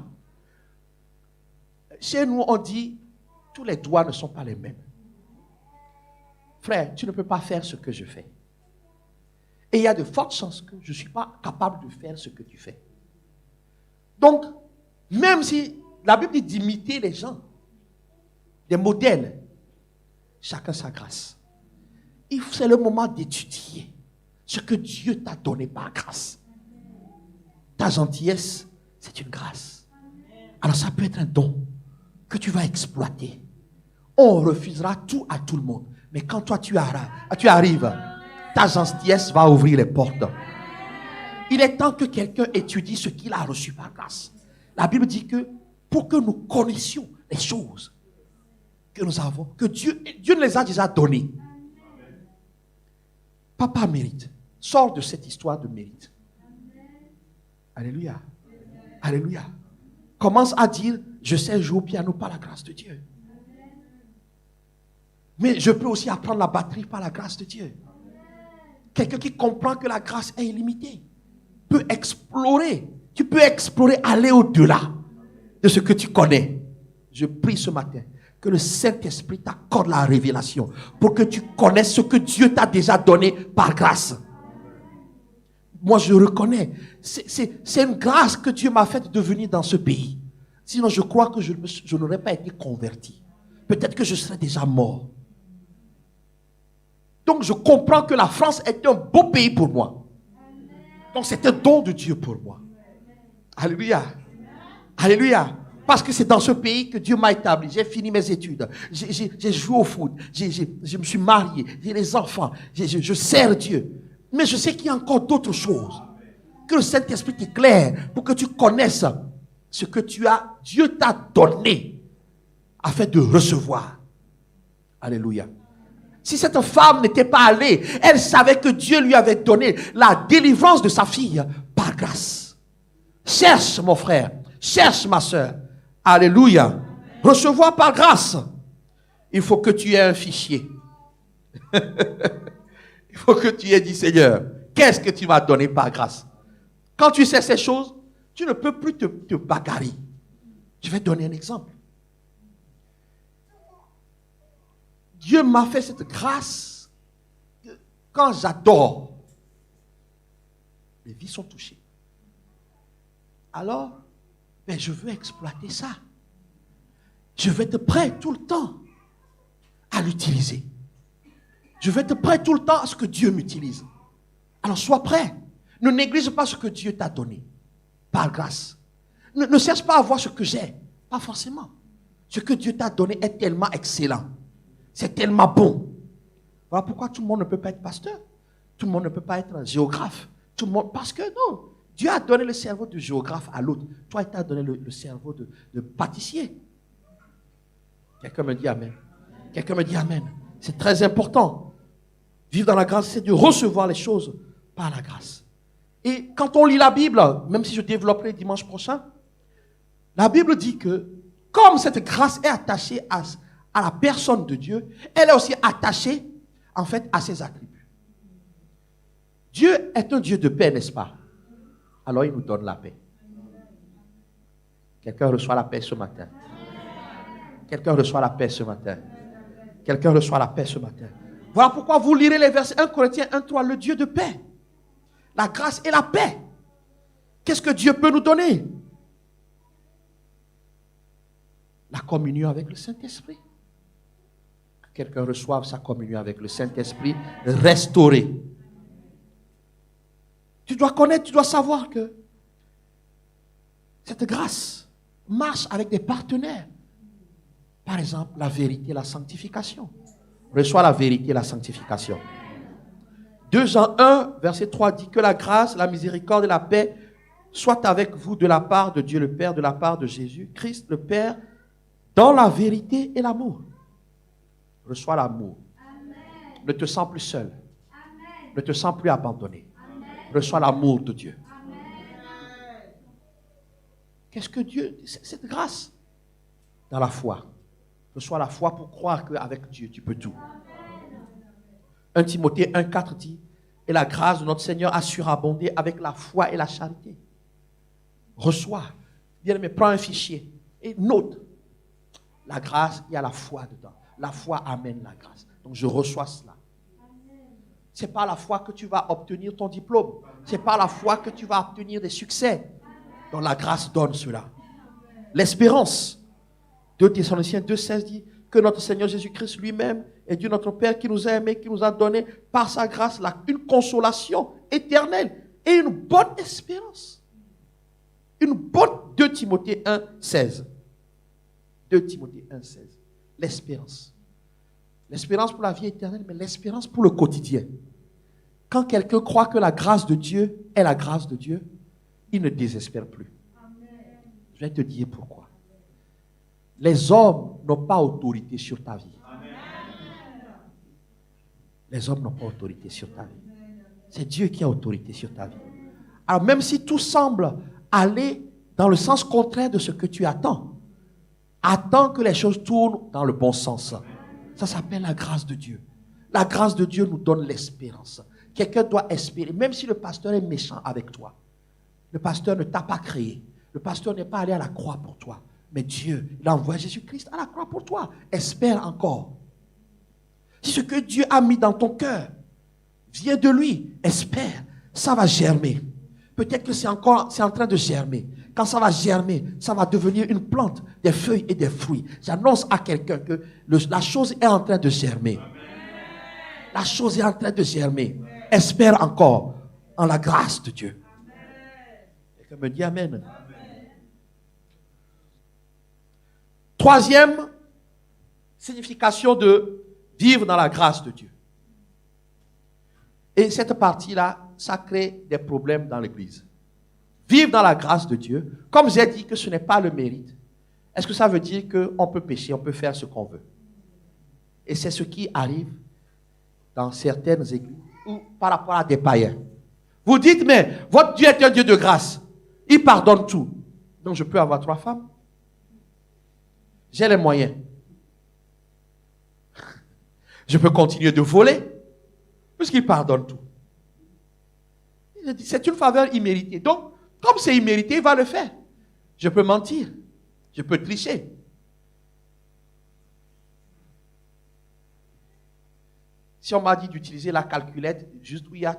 Chez nous, on dit, tous les doigts ne sont pas les mêmes. Frère, tu ne peux pas faire ce que je fais. Et il y a de fortes chances que je ne suis pas capable de faire ce que tu fais. Donc, même si la Bible dit d'imiter les gens, des modèles, chacun sa grâce. C'est le moment d'étudier ce que Dieu t'a donné par grâce. Ta gentillesse, c'est une grâce. Alors ça peut être un don que tu vas exploiter. On refusera tout à tout le monde. Mais quand toi tu arrives, ta gentillesse va ouvrir les portes. Il est temps que quelqu'un étudie ce qu'il a reçu par grâce. La Bible dit que pour que nous connaissions les choses que nous avons, que Dieu nous les a déjà données. Papa mérite. Sors de cette histoire de mérite. Alléluia. Alléluia. Commence à dire, je sais jouer au piano par la grâce de Dieu. Mais je peux aussi apprendre la batterie par la grâce de Dieu. Quelqu'un qui comprend que la grâce est illimitée peut explorer. Tu peux explorer, aller au-delà de ce que tu connais. Je prie ce matin que le Saint-Esprit t'accorde la révélation pour que tu connaisses ce que Dieu t'a déjà donné par grâce. Moi, je reconnais. C'est une grâce que Dieu m'a faite de venir dans ce pays. Sinon, je crois que je n'aurais pas été converti. Peut-être que je serais déjà mort. Donc, je comprends que la France est un beau pays pour moi. Donc, c'est un don de Dieu pour moi. Alléluia. Alléluia. Parce que c'est dans ce pays que Dieu m'a établi. J'ai fini mes études. J'ai joué au foot. Je me suis marié. J'ai des enfants. Je sers Dieu. Mais je sais qu'il y a encore d'autres choses. Que le Saint-Esprit t'éclaire pour que tu connaisses ce que Dieu t'a donné afin de recevoir. Alléluia. Si cette femme n'était pas allée, elle savait que Dieu lui avait donné la délivrance de sa fille par grâce. Cherche mon frère, cherche ma soeur. Alléluia. Recevoir par grâce. Il faut que tu aies un fichier. Il faut que tu aies dit, Seigneur, qu'est-ce que tu m'as donné par grâce? Quand tu sais ces choses, tu ne peux plus te bagarrer. Je vais te donner un exemple. Dieu m'a fait cette grâce que quand j'adore, les vies sont touchées. Alors, je veux exploiter ça. Je vais être prêt tout le temps à l'utiliser. Je vais être prêt tout le temps à ce que Dieu m'utilise. Alors, sois prêt. Ne néglige pas ce que Dieu t'a donné par grâce. Ne cherche pas à voir ce que j'ai. Pas forcément. Ce que Dieu t'a donné est tellement excellent. C'est tellement bon. Voilà pourquoi tout le monde ne peut pas être pasteur. Tout le monde ne peut pas être géographe. Tout le monde, parce que non. Dieu a donné le cerveau de géographe à l'autre. Toi, il t'a donné le cerveau de pâtissier. Quelqu'un me dit amen. Quelqu'un me dit amen. C'est très important. Vivre dans la grâce, c'est de recevoir les choses par la grâce. Et quand on lit la Bible, même si je développerai dimanche prochain, la Bible dit que comme cette grâce est attachée à la personne de Dieu, elle est aussi attachée, en fait, à ses attributs. Dieu est un Dieu de paix, n'est-ce pas? Alors il nous donne la paix. Quelqu'un reçoit la paix ce matin. Quelqu'un reçoit la paix ce matin. Quelqu'un reçoit la paix ce matin. Voilà pourquoi vous lirez les versets 1 Corinthiens 1:3, le Dieu de paix. La grâce et la paix. Qu'est-ce que Dieu peut nous donner? La communion avec le Saint-Esprit. Que quelqu'un reçoive sa communion avec le Saint-Esprit restauré. Tu dois connaître, tu dois savoir que cette grâce marche avec des partenaires. Par exemple, la vérité et la sanctification. Reçois la vérité et la sanctification. 2 Jean 1, verset 3 dit que la grâce, la miséricorde et la paix soient avec vous de la part de Dieu le Père, de la part de Jésus, Christ le Père, dans la vérité et l'amour. Reçois l'amour. Ne te sens plus seul. Amen. Ne te sens plus abandonné. Amen. Reçois l'amour de Dieu. Amen. Qu'est-ce que Dieu, cette grâce? Dans la foi. Reçois la foi pour croire qu'avec Dieu, tu peux tout. 1 Timothée 1:4 dit, et la grâce de notre Seigneur a surabondé avec la foi et la charité. Reçois. Bien aimé, prends un fichier et note. La grâce, il y a la foi dedans. La foi amène la grâce. Donc je reçois cela. Ce n'est pas la foi que tu vas obtenir ton diplôme. Ce n'est pas la foi que tu vas obtenir des succès. Donc la grâce donne cela. L'espérance. 2 Thessaloniciens 2:16 dit que notre Seigneur Jésus-Christ lui-même est Dieu notre Père qui nous a aimés, qui nous a donné par sa grâce une consolation éternelle et une bonne espérance. Une bonne 2 Timothée 1:16. 2 Timothée 1:16. L'espérance. L'espérance pour la vie éternelle, mais l'espérance pour le quotidien. Quand quelqu'un croit que la grâce de Dieu est la grâce de Dieu, il ne désespère plus. Amen. Je vais te dire pourquoi. Les hommes n'ont pas autorité sur ta vie. Amen. Les hommes n'ont pas autorité sur ta vie. C'est Dieu qui a autorité sur ta vie. Alors même si tout semble aller dans le sens contraire de ce que tu attends, attends que les choses tournent dans le bon sens. Ça s'appelle la grâce de Dieu. La grâce de Dieu nous donne l'espérance. Quelqu'un doit espérer, même si le pasteur est méchant avec toi. Le pasteur ne t'a pas créé. Le pasteur n'est pas allé à la croix pour toi. Mais Dieu, il a envoyé Jésus-Christ à la croix pour toi. Espère encore. Si ce que Dieu a mis dans ton cœur vient de lui, espère. Ça va germer. Peut-être que c'est en train de germer. Quand ça va germer, ça va devenir une plante, des feuilles et des fruits. J'annonce à quelqu'un que la chose est en train de germer. La chose est en train de germer. Espère encore en la grâce de Dieu. Quelqu'un me dit Amen. Troisième signification de vivre dans la grâce de Dieu. Et cette partie-là, ça crée des problèmes dans l'Église. Vivre dans la grâce de Dieu, comme j'ai dit que ce n'est pas le mérite, est-ce que ça veut dire qu'on peut pécher, on peut faire ce qu'on veut? Et c'est ce qui arrive dans certaines églises ou par rapport à des païens. Vous dites, mais votre Dieu est un Dieu de grâce. Il pardonne tout. Donc je peux avoir 3 femmes. J'ai les moyens. Je peux continuer de voler, puisqu'il pardonne tout. C'est une faveur imméritée. Donc, comme c'est immérité, il va le faire. Je peux mentir. Je peux tricher. Si on m'a dit d'utiliser la calculette, juste où il y a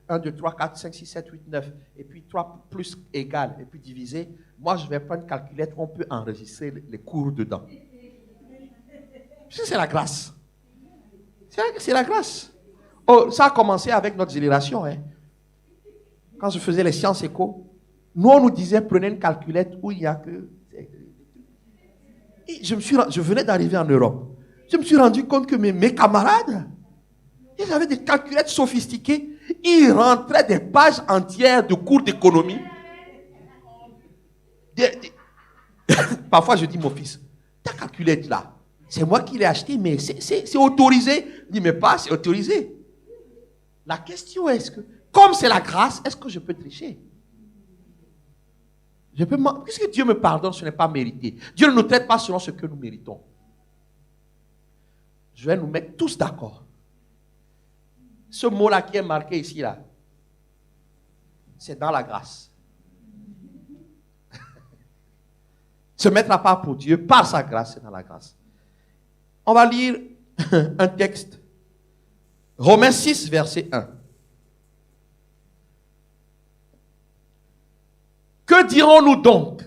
1, 2, 3, 4, 5, 6, 7, 8, 9, et puis 3 plus égal, et puis diviser, moi je vais prendre une calculette où on peut enregistrer les cours dedans. C'est la grâce. C'est la grâce. Oh, ça a commencé avec notre génération. Hein. Quand je faisais les sciences éco, nous on nous disait prenez une calculette où il n'y a que... Et je venais d'arriver en Europe. Je me suis rendu compte que mes camarades, ils avaient des calculettes sophistiquées. Ils rentraient des pages entières de cours d'économie. Parfois, je dis, mon fils, ta calculette là, c'est moi qui l'ai achetée, mais c'est autorisé. Il dit, mais pas, c'est autorisé. La question est, comme c'est la grâce, est-ce que je peux tricher? Puisque Dieu me pardonne, ce n'est pas mérité. Dieu ne nous traite pas selon ce que nous méritons. Je vais nous mettre tous d'accord. Ce mot-là qui est marqué ici, là, c'est dans la grâce. Ce se mettre à part pour Dieu par sa grâce et dans la grâce. On va lire un texte. Romains 6, verset 1. Que dirons-nous donc?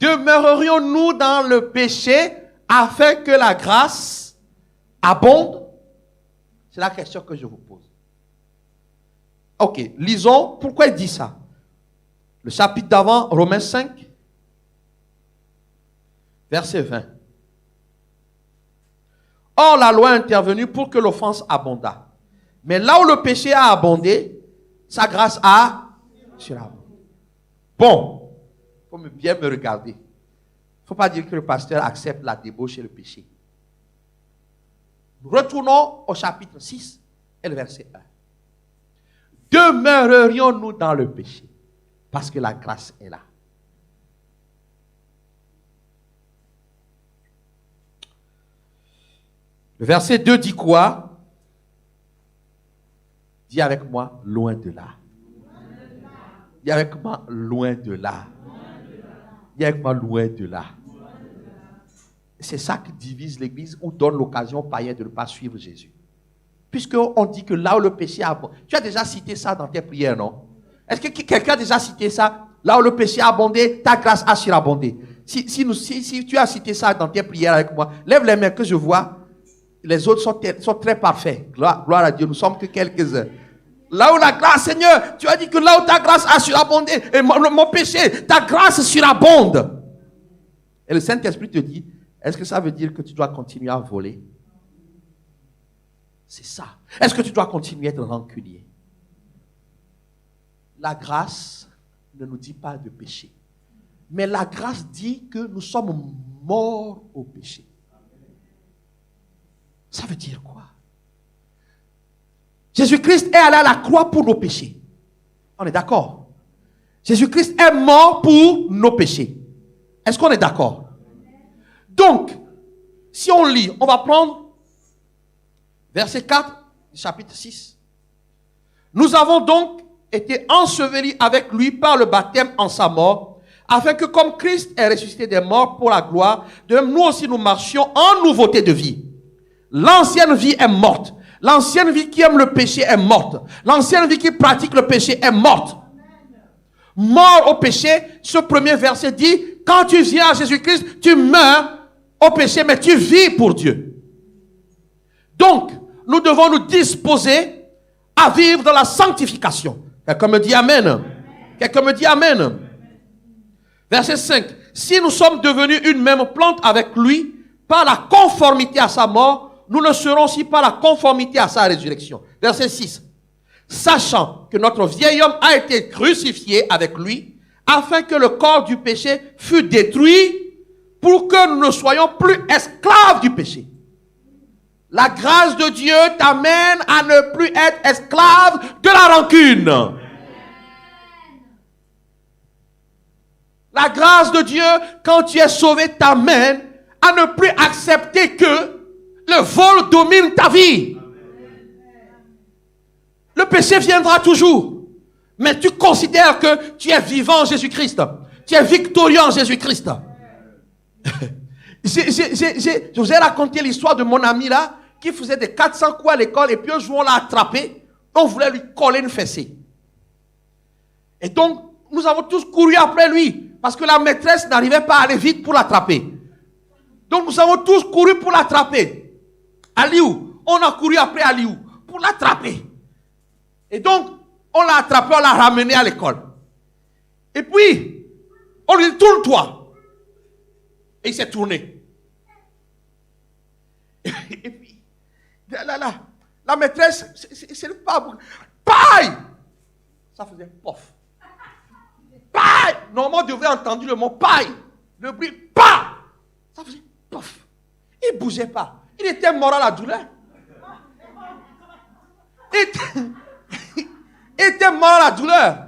Demeurerions-nous dans le péché afin que la grâce abonde? C'est la question que je vous pose. Ok, lisons. Pourquoi il dit ça? Le chapitre d'avant, Romains 5, verset 20. Or, la loi est intervenue pour que l'offense abondât. Mais là où le péché a abondé, sa grâce a surabondé. Bon, il faut bien me regarder. Il ne faut pas dire que le pasteur accepte la débauche et le péché. Retournons au chapitre 6 et le verset 1. Demeurerions-nous dans le péché parce que la grâce est là. Le verset 2 dit quoi? Dis avec moi, loin de là. Dis avec moi, loin de là. Dis avec moi, loin de là. C'est ça qui divise l'Église ou donne l'occasion aux païens de ne pas suivre Jésus. Puisqu'on dit que là où le péché a abondé, tu as déjà cité ça dans tes prières, non? Est-ce que quelqu'un a déjà cité ça? Là où le péché a abondé, ta grâce a surabondé. Si tu as cité ça dans tes prières avec moi, lève les mains que je vois. Les autres sont très parfaits. Gloire à Dieu, nous sommes que quelques-uns. Là où la grâce, Seigneur, tu as dit que là où ta grâce a surabondé, et mon péché, ta grâce surabonde. Et le Saint-Esprit te dit, est-ce que ça veut dire que tu dois continuer à voler? C'est ça. Est-ce que tu dois continuer à être rancunier? La grâce ne nous dit pas de péché. Mais la grâce dit que nous sommes morts au péché. Ça veut dire quoi? Jésus-Christ est allé à la croix pour nos péchés. On est d'accord? Jésus-Christ est mort pour nos péchés. Est-ce qu'on est d'accord? Donc, si on lit, on va prendre verset 4 du chapitre 6. Nous avons donc été ensevelis avec lui par le baptême en sa mort, afin que comme Christ est ressuscité des morts pour la gloire, de même nous aussi nous marchions en nouveauté de vie. L'ancienne vie est morte. L'ancienne vie qui aime le péché est morte. L'ancienne vie qui pratique le péché est morte. Mort au péché, ce premier verset dit, quand tu viens à Jésus-Christ, tu meurs au péché, mais tu vis pour Dieu. Donc, nous devons nous disposer à vivre dans la sanctification. Quelqu'un me dit Amen. Quelqu'un me dit Amen. Verset 5. Si nous sommes devenus une même plante avec lui, par la conformité à sa mort, nous le serons aussi par la conformité à sa résurrection. Verset 6. Sachant que notre vieil homme a été crucifié avec lui, afin que le corps du péché fût détruit, pour que nous ne soyons plus esclaves du péché. La grâce de Dieu t'amène à ne plus être esclave de la rancune. La grâce de Dieu, quand tu es sauvé, t'amène à ne plus accepter que le vol domine ta vie. Le péché viendra toujours. Mais tu considères que tu es vivant en Jésus-Christ. Tu es victorieux en Jésus-Christ. Je vous ai raconté l'histoire de mon ami là, qui faisait des 400 coups à l'école, et puis un jour on l'a attrapé, on voulait lui coller une fessée. Et donc, nous avons tous couru après lui, parce que la maîtresse n'arrivait pas à aller vite pour l'attraper. Donc nous avons tous couru pour l'attraper. Aliou, on a couru après Aliou, pour l'attraper. Et donc, on l'a attrapé, on l'a ramené à l'école. Et puis, on lui dit, tourne-toi. Et il s'est tourné. Et puis, la maîtresse, c'est pas... Paille! Ça faisait pof. Paille! Normalement, on devrait entendre le mot paille. Le bruit, pa! Ça faisait pof. Il ne bougeait pas. Il était mort à la douleur. Il était mort à la douleur.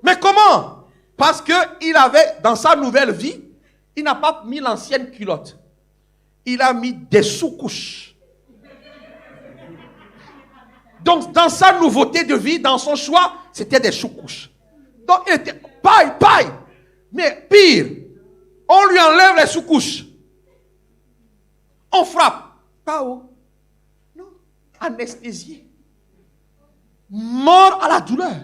Mais comment? Parce qu'il avait, dans sa nouvelle vie, il n'a pas mis l'ancienne culotte. Il a mis des sous-couches. Donc, dans sa nouveauté de vie, dans son choix, c'était des sous-couches. Donc, il était paille. Mais pire, On lui enlève les sous-couches. On frappe. KO. Non. Anesthésié. Mort à la douleur.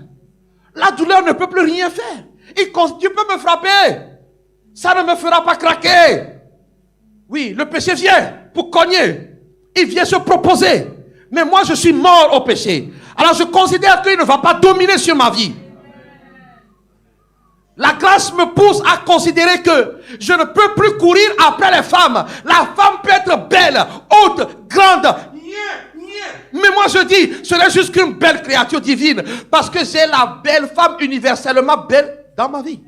La douleur ne peut plus rien faire. Tu peux me frapper. Ça ne me fera pas craquer. Oui, le péché vient pour cogner. Il vient se proposer. Mais moi, je suis mort au péché. Alors, je considère qu'il ne va pas dominer sur ma vie. La grâce me pousse à considérer que je ne peux plus courir après les femmes. La femme peut être belle, haute, grande. Mais moi je dis, ce n'est juste qu'une belle créature divine. Parce que c'est la belle femme universellement belle dans ma vie.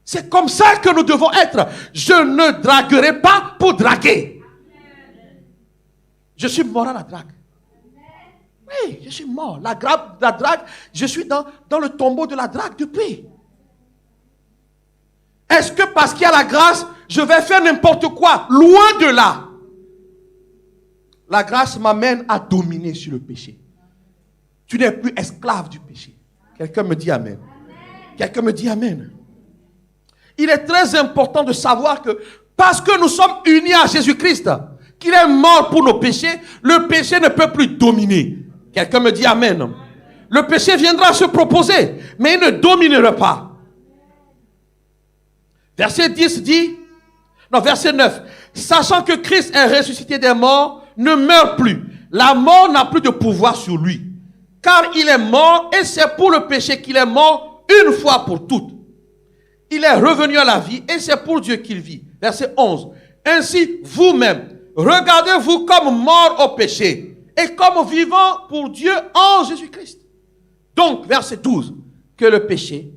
C'est comme ça que nous devons être. Je ne draguerai pas pour draguer. Je suis mort à la drague. Oui, je suis mort. La drague, je suis dans le tombeau de la drague depuis. Est-ce que parce qu'il y a la grâce, je vais faire n'importe quoi? Loin de là. La grâce m'amène à dominer sur le péché. Tu n'es plus esclave du péché. Quelqu'un me dit amen. Quelqu'un me dit amen. Il est très important de savoir que parce que nous sommes unis à Jésus-Christ, qu'il est mort pour nos péchés, le péché ne peut plus dominer. Quelqu'un me dit amen. Le péché viendra se proposer, mais il ne dominera pas. Verset 10 dit, non, verset 9, sachant que Christ est ressuscité des morts, ne meurt plus. La mort n'a plus de pouvoir sur lui. Car il est mort et c'est pour le péché qu'il est mort une fois pour toutes. Il est revenu à la vie et c'est pour Dieu qu'il vit. Verset 11. Ainsi, vous-même, regardez-vous comme mort au péché et comme vivant pour Dieu en Jésus-Christ. Donc, verset 12. Que le péché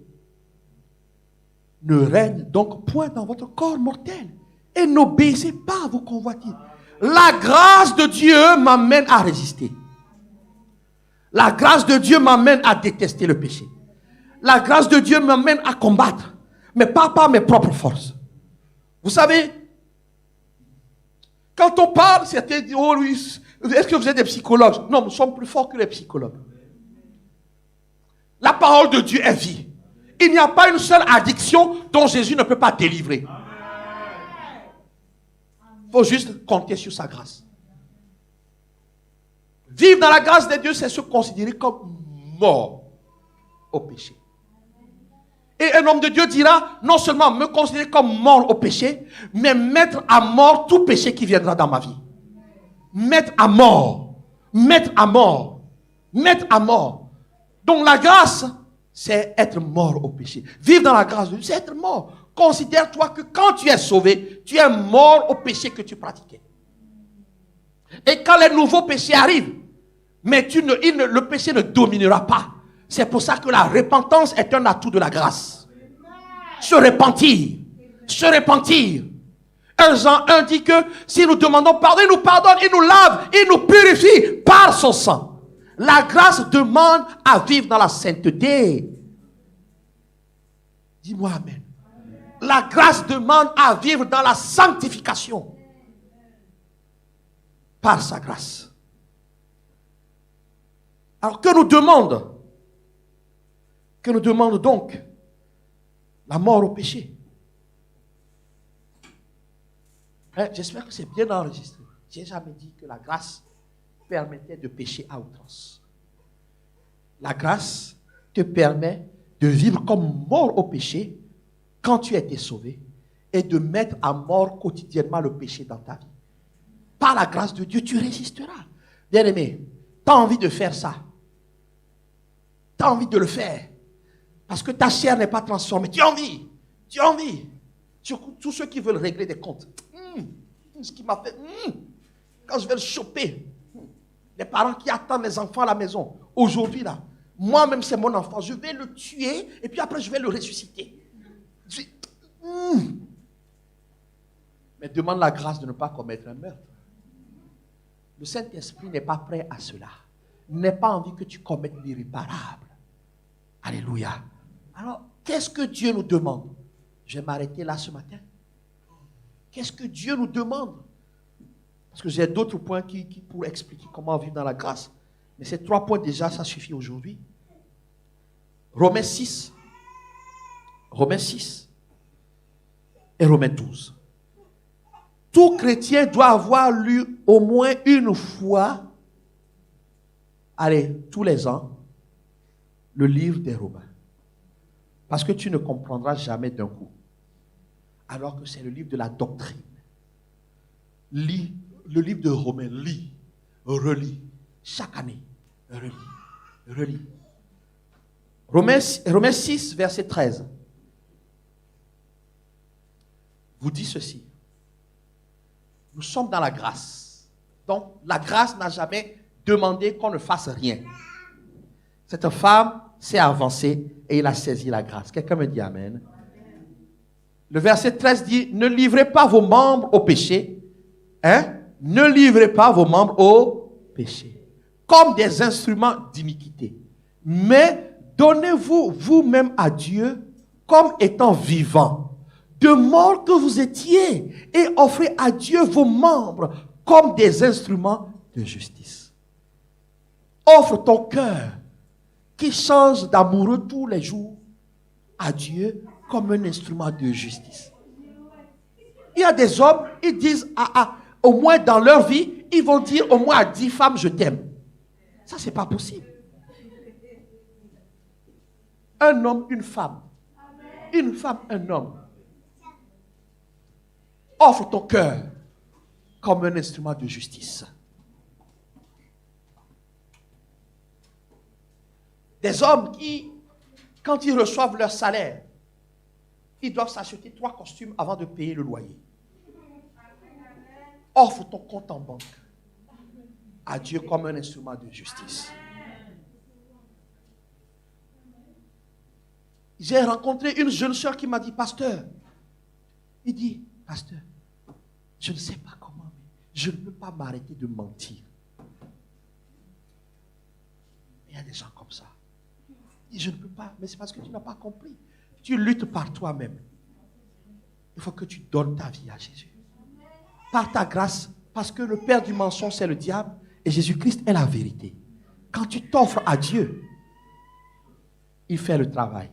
ne règne donc point dans votre corps mortel et n'obéissez pas à vos convoitises. La grâce de Dieu m'amène à résister. La grâce de Dieu m'amène à détester le péché. La grâce de Dieu m'amène à combattre, mais pas par mes propres forces. Vous savez, quand on parle, certains disent, oh oui, est-ce que vous êtes des psychologues? Non, nous sommes plus forts que les psychologues. La parole de Dieu est vie. Il n'y a pas une seule addiction dont Jésus ne peut pas délivrer. Il faut juste compter sur sa grâce. Vivre dans la grâce de Dieu, c'est se considérer comme mort au péché. Et un homme de Dieu dira, non seulement me considérer comme mort au péché, mais mettre à mort tout péché qui viendra dans ma vie. Mettre à mort. Mettre à mort. Mettre à mort. Donc la grâce, c'est être mort au péché. Vivre dans la grâce de Dieu, c'est être mort. Considère-toi que quand tu es sauvé, tu es mort au péché que tu pratiquais. Et quand les nouveaux péchés arrivent, mais le péché ne dominera pas. C'est pour ça que la repentance est un atout de la grâce. Se repentir. Se repentir. 1 Jean 1 dit que si nous demandons pardon, il nous pardonne, il nous lave, il nous purifie par son sang. La grâce demande à vivre dans la sainteté. Dis-moi amen. La grâce demande à vivre dans la sanctification. Par sa grâce. Alors que nous demande donc la mort au péché. J'espère que c'est bien enregistré. Je n'ai jamais dit que la grâce permettait de pécher à outrance. La grâce te permet de vivre comme mort au péché quand tu as été sauvé et de mettre à mort quotidiennement le péché dans ta vie. Par la grâce de Dieu, tu résisteras. Bien-aimé, tu as envie de faire ça. Tu as envie de le faire. Parce que ta chair n'est pas transformée. Tu as envie. Tu as envie. Surtout tous ceux qui veulent régler des comptes. Ce qui m'a fait... quand je vais le choper. Les parents qui attendent les enfants à la maison. Aujourd'hui, là, moi-même, c'est mon enfant. Je vais le tuer et puis après, je vais le ressusciter. Mais demande la grâce de ne pas commettre un meurtre. Le Saint-Esprit n'est pas prêt à cela. Il n'a pas envie que tu commettes l'irréparable. Alléluia. Alors, qu'est-ce que Dieu nous demande? Je vais m'arrêter là ce matin. Qu'est-ce que Dieu nous demande? Parce que j'ai d'autres points qui pourraient expliquer comment vivre dans la grâce. Mais ces 3 points déjà, ça suffit aujourd'hui. Romains 6. Romains 6. et Romains 12. Tout chrétien doit avoir lu au moins une fois, allez, tous les ans, le livre des Romains. Parce que tu ne comprendras jamais d'un coup. Alors que c'est le livre de la doctrine. Lis le livre de Romains, lis, relis, chaque année, relis. Romains 6, verset 13, vous dit ceci. Nous sommes dans la grâce. Donc, la grâce n'a jamais demandé qu'on ne fasse rien. Cette femme s'est avancée et il a saisi la grâce. Quelqu'un me dit Amen. Le verset 13 dit, ne livrez pas vos membres au péché. Ne livrez pas vos membres au péché. Comme des instruments d'iniquité. Mais donnez-vous vous-même à Dieu comme étant vivants. De mort que vous étiez. Et offrez à Dieu vos membres comme des instruments de justice. Offre ton cœur qui change d'amoureux tous les jours à Dieu comme un instrument de justice. Il y a des hommes, ils disent, au moins dans leur vie, ils vont dire au moins à 10 femmes, je t'aime. Ça, c'est pas possible. Un homme, une femme. Une femme, un homme. Offre ton cœur comme un instrument de justice. Des hommes qui, quand ils reçoivent leur salaire, ils doivent s'acheter 3 costumes avant de payer le loyer. Offre ton compte en banque à Dieu comme un instrument de justice. J'ai rencontré une jeune sœur qui m'a dit, pasteur, il dit, pasteur, je ne sais pas comment, mais je ne peux pas m'arrêter de mentir. Il y a des gens comme ça. Je ne peux pas, mais c'est parce que tu n'as pas compris. Tu luttes par toi-même. Il faut que tu donnes ta vie à Jésus. Par ta grâce, parce que le père du mensonge, c'est le diable, et Jésus-Christ est la vérité. Quand tu t'offres à Dieu, il fait le travail.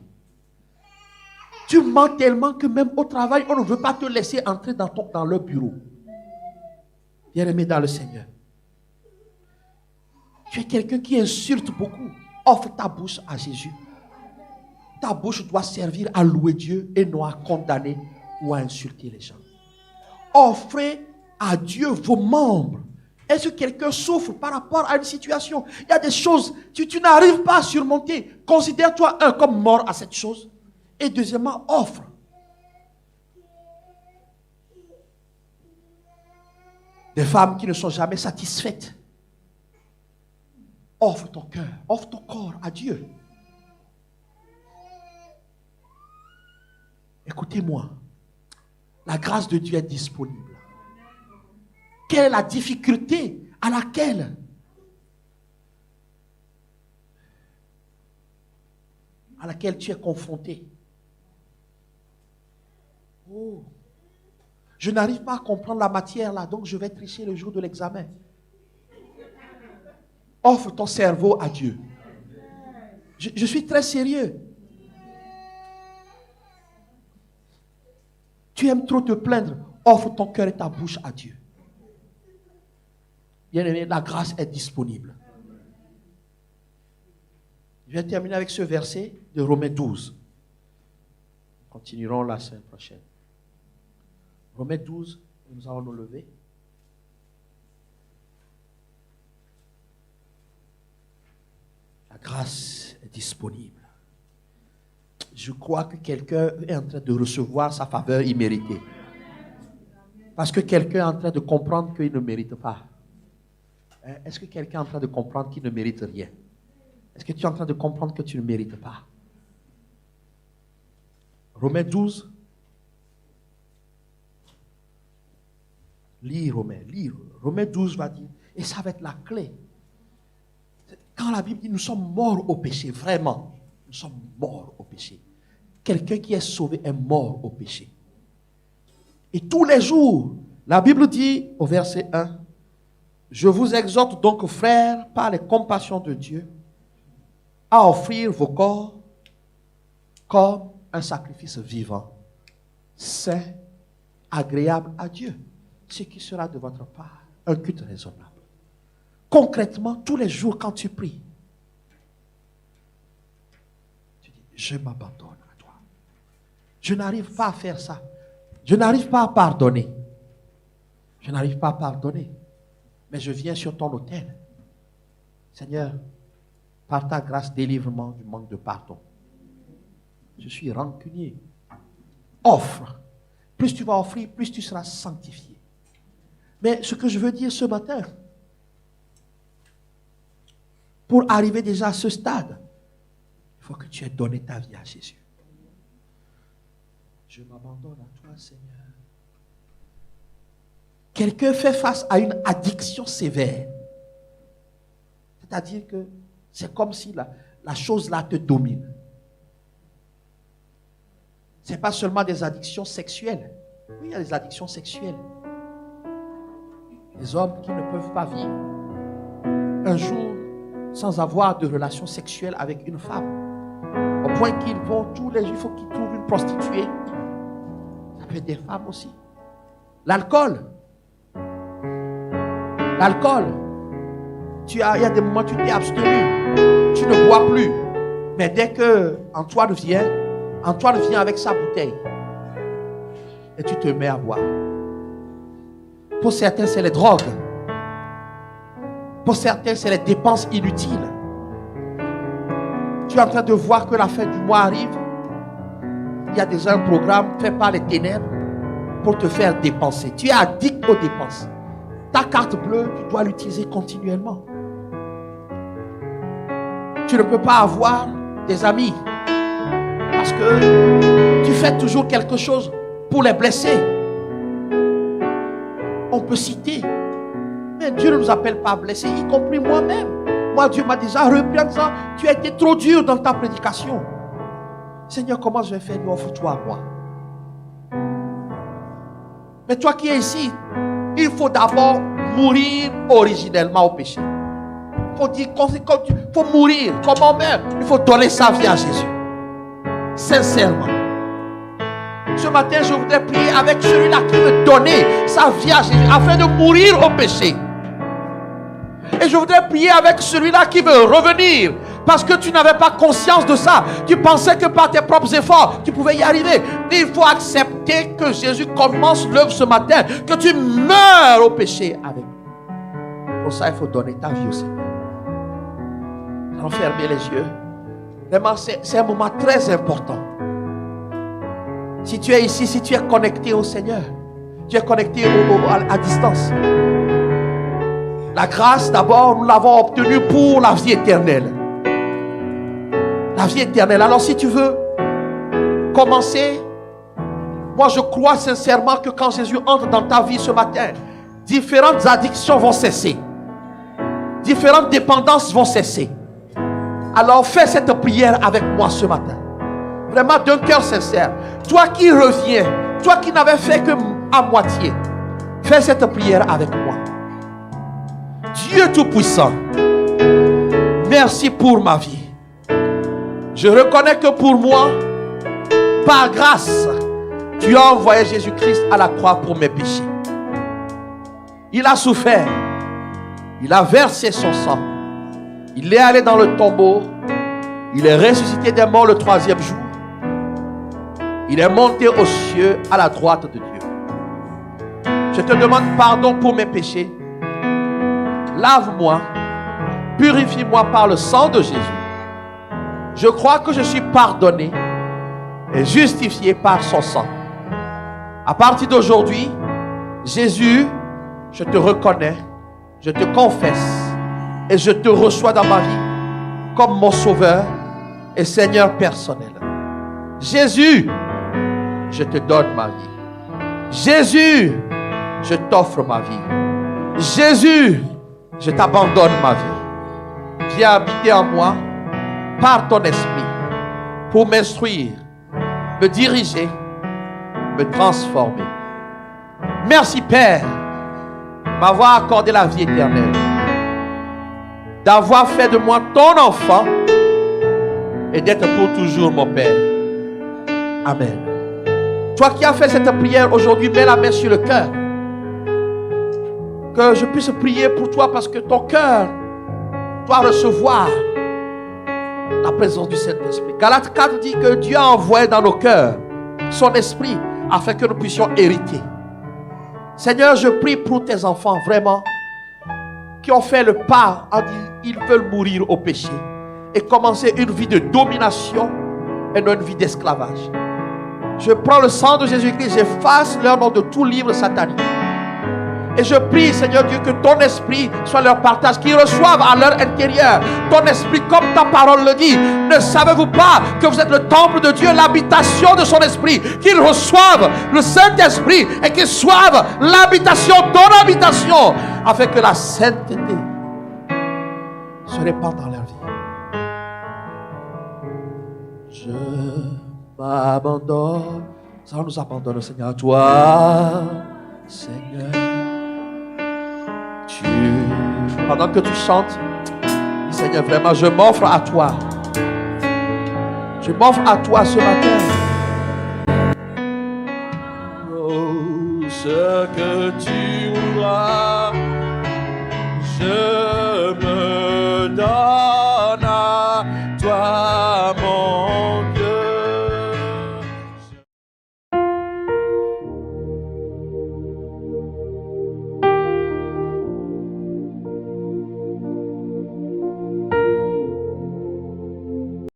Tu mens tellement que même au travail, on ne veut pas te laisser entrer dans leur bureau. Bien-aimé dans le Seigneur. Tu es quelqu'un qui insulte beaucoup. Offre ta bouche à Jésus. Ta bouche doit servir à louer Dieu et non à condamner ou à insulter les gens. Offrez à Dieu vos membres. Est-ce que quelqu'un souffre par rapport à une situation? Il y a des choses que tu n'arrives pas à surmonter. Considère-toi comme mort à cette chose. Et deuxièmement, offre. Des femmes qui ne sont jamais satisfaites. Offre ton cœur, offre ton corps à Dieu. Écoutez-moi, la grâce de Dieu est disponible. Quelle est la difficulté à laquelle tu es confronté? Oh, je n'arrive pas à comprendre la matière là, donc je vais tricher le jour de l'examen. Offre ton cerveau à Dieu. Je suis très sérieux. Tu aimes trop te plaindre. Offre ton cœur et ta bouche à Dieu. Bien-aimé, la grâce est disponible. Je vais terminer avec ce verset de Romains 12. Nous continuerons la semaine prochaine. Romains 12, nous allons nous lever. La grâce est disponible. Je crois que quelqu'un est en train de recevoir sa faveur imméritée. Parce que quelqu'un est en train de comprendre qu'il ne mérite pas. Est-ce que quelqu'un est en train de comprendre qu'il ne mérite rien? Est-ce que tu es en train de comprendre que tu ne mérites pas? Romains 12. Lis Romains, lis. Romains 12 va dire, et ça va être la clé. Quand la Bible dit nous sommes morts au péché, vraiment, nous sommes morts au péché. Quelqu'un qui est sauvé est mort au péché. Et tous les jours, la Bible dit au verset 1, je vous exhorte donc, frères, par les compassions de Dieu, à offrir vos corps comme un sacrifice vivant, saint agréable à Dieu, ce qui sera de votre part un culte raisonnable. Concrètement, tous les jours quand tu pries, tu dis, je m'abandonne à toi. Je n'arrive pas à faire ça. Je n'arrive pas à pardonner. Je n'arrive pas à pardonner. Mais je viens sur ton autel. Seigneur, par ta grâce, délivre-moi du manque de pardon. Je suis rancunier. Offre. Plus tu vas offrir, plus tu seras sanctifié. Mais ce que je veux dire ce matin, pour arriver déjà à ce stade, il faut que tu aies donné ta vie à Jésus. Je m'abandonne à toi, Seigneur. Quelqu'un fait face à une addiction sévère. C'est-à-dire que c'est comme si la chose là te domine. Ce n'est pas seulement des addictions sexuelles. Oui, il y a des addictions sexuelles. Les hommes qui ne peuvent pas vivre un jour sans avoir de relation sexuelle avec une femme. Au point qu'ils vont tous les jours, il faut qu'ils trouvent une prostituée. Ça peut être des femmes aussi. L'alcool. L'alcool. Il y a des moments où tu t'es abstenu. Tu ne bois plus. Mais dès que Antoine vient avec sa bouteille. Et tu te mets à boire. Pour certains, c'est les drogues. Pour certains, c'est les dépenses inutiles. Tu es en train de voir que la fin du mois arrive. Il y a déjà un programme fait par les ténèbres pour te faire dépenser. Tu es addict aux dépenses. Ta carte bleue, tu dois l'utiliser continuellement. Tu ne peux pas avoir des amis parce que tu fais toujours quelque chose pour les blesser. On peut citer, mais Dieu ne nous appelle pas à blesser, y compris moi-même. Moi, Dieu m'a déjà repris en disant, tu as été trop dur dans ta prédication. Seigneur, comment je vais faire? Nous, offre-toi à moi. Mais toi qui es ici, il faut d'abord mourir originellement au péché. Il faut mourir. Comment même? Il faut donner sa vie à Jésus. Sincèrement. Ce matin, je voudrais prier avec celui-là qui veut donner sa vie à Jésus afin de mourir au péché. Et je voudrais prier avec celui-là qui veut revenir parce que tu n'avais pas conscience de ça. Tu pensais que par tes propres efforts, tu pouvais y arriver. Il faut accepter que Jésus commence l'œuvre ce matin, que tu meurs au péché avec lui. Pour ça, il faut donner ta vie au Seigneur. Allons fermer les yeux. Vraiment, c'est un moment très important. Si tu es ici, si tu es connecté au Seigneur, tu es connecté à distance. La grâce, d'abord, nous l'avons obtenue pour la vie éternelle. La vie éternelle. Alors, si tu veux commencer, moi, je crois sincèrement que quand Jésus entre dans ta vie ce matin, différentes addictions vont cesser. Différentes dépendances vont cesser. Alors, fais cette prière avec moi ce matin. Vraiment d'un cœur sincère. Toi qui reviens, toi qui n'avais fait que à moitié, fais cette prière avec moi. Dieu Tout-Puissant, merci pour ma vie. Je reconnais que pour moi, par grâce, tu as envoyé Jésus-Christ à la croix pour mes péchés. Il a souffert. Il a versé son sang. Il est allé dans le tombeau. Il est ressuscité des morts le 3e jour. Il est monté aux cieux à la droite de Dieu. Je te demande pardon pour mes péchés. Lave-moi. Purifie-moi par le sang de Jésus. Je crois que je suis pardonné et justifié par son sang. À partir d'aujourd'hui, Jésus, je te reconnais, je te confesse et je te reçois dans ma vie comme mon sauveur et Seigneur personnel. Jésus, je te donne ma vie. Jésus, je t'offre ma vie. Jésus, je t'abandonne ma vie. Viens habiter en moi par ton esprit pour m'instruire, me diriger, me transformer. Merci Père de m'avoir accordé la vie éternelle, d'avoir fait de moi ton enfant et d'être pour toujours mon Père. Amen. Toi qui as fait cette prière aujourd'hui, mets la main sur le cœur. Que je puisse prier pour toi parce que ton cœur doit recevoir la présence du Saint-Esprit. Galates 4 dit que Dieu a envoyé dans nos cœurs son esprit afin que nous puissions hériter. Seigneur, je prie pour tes enfants vraiment qui ont fait le pas en disant ils veulent mourir au péché et commencer une vie de domination et non une vie d'esclavage. Je prends le sang de Jésus-Christ, j'efface leur nom de tout livre satanique. Et je prie, Seigneur Dieu, que ton esprit soit leur partage, qu'ils reçoivent à leur intérieur ton esprit, comme ta parole le dit. Ne savez-vous pas que vous êtes le temple de Dieu, l'habitation de son esprit? Qu'ils reçoivent le Saint-Esprit et qu'ils soient l'habitation, ton habitation, afin que la sainteté se répande dans leur vie. Je m'abandonne, ça nous abandonne, Seigneur, à toi, Seigneur. Pendant que tu chantes, dis, Seigneur, vraiment, je m'offre à toi. Je m'offre à toi ce matin. Oh, ce que tu voudras, je me donne.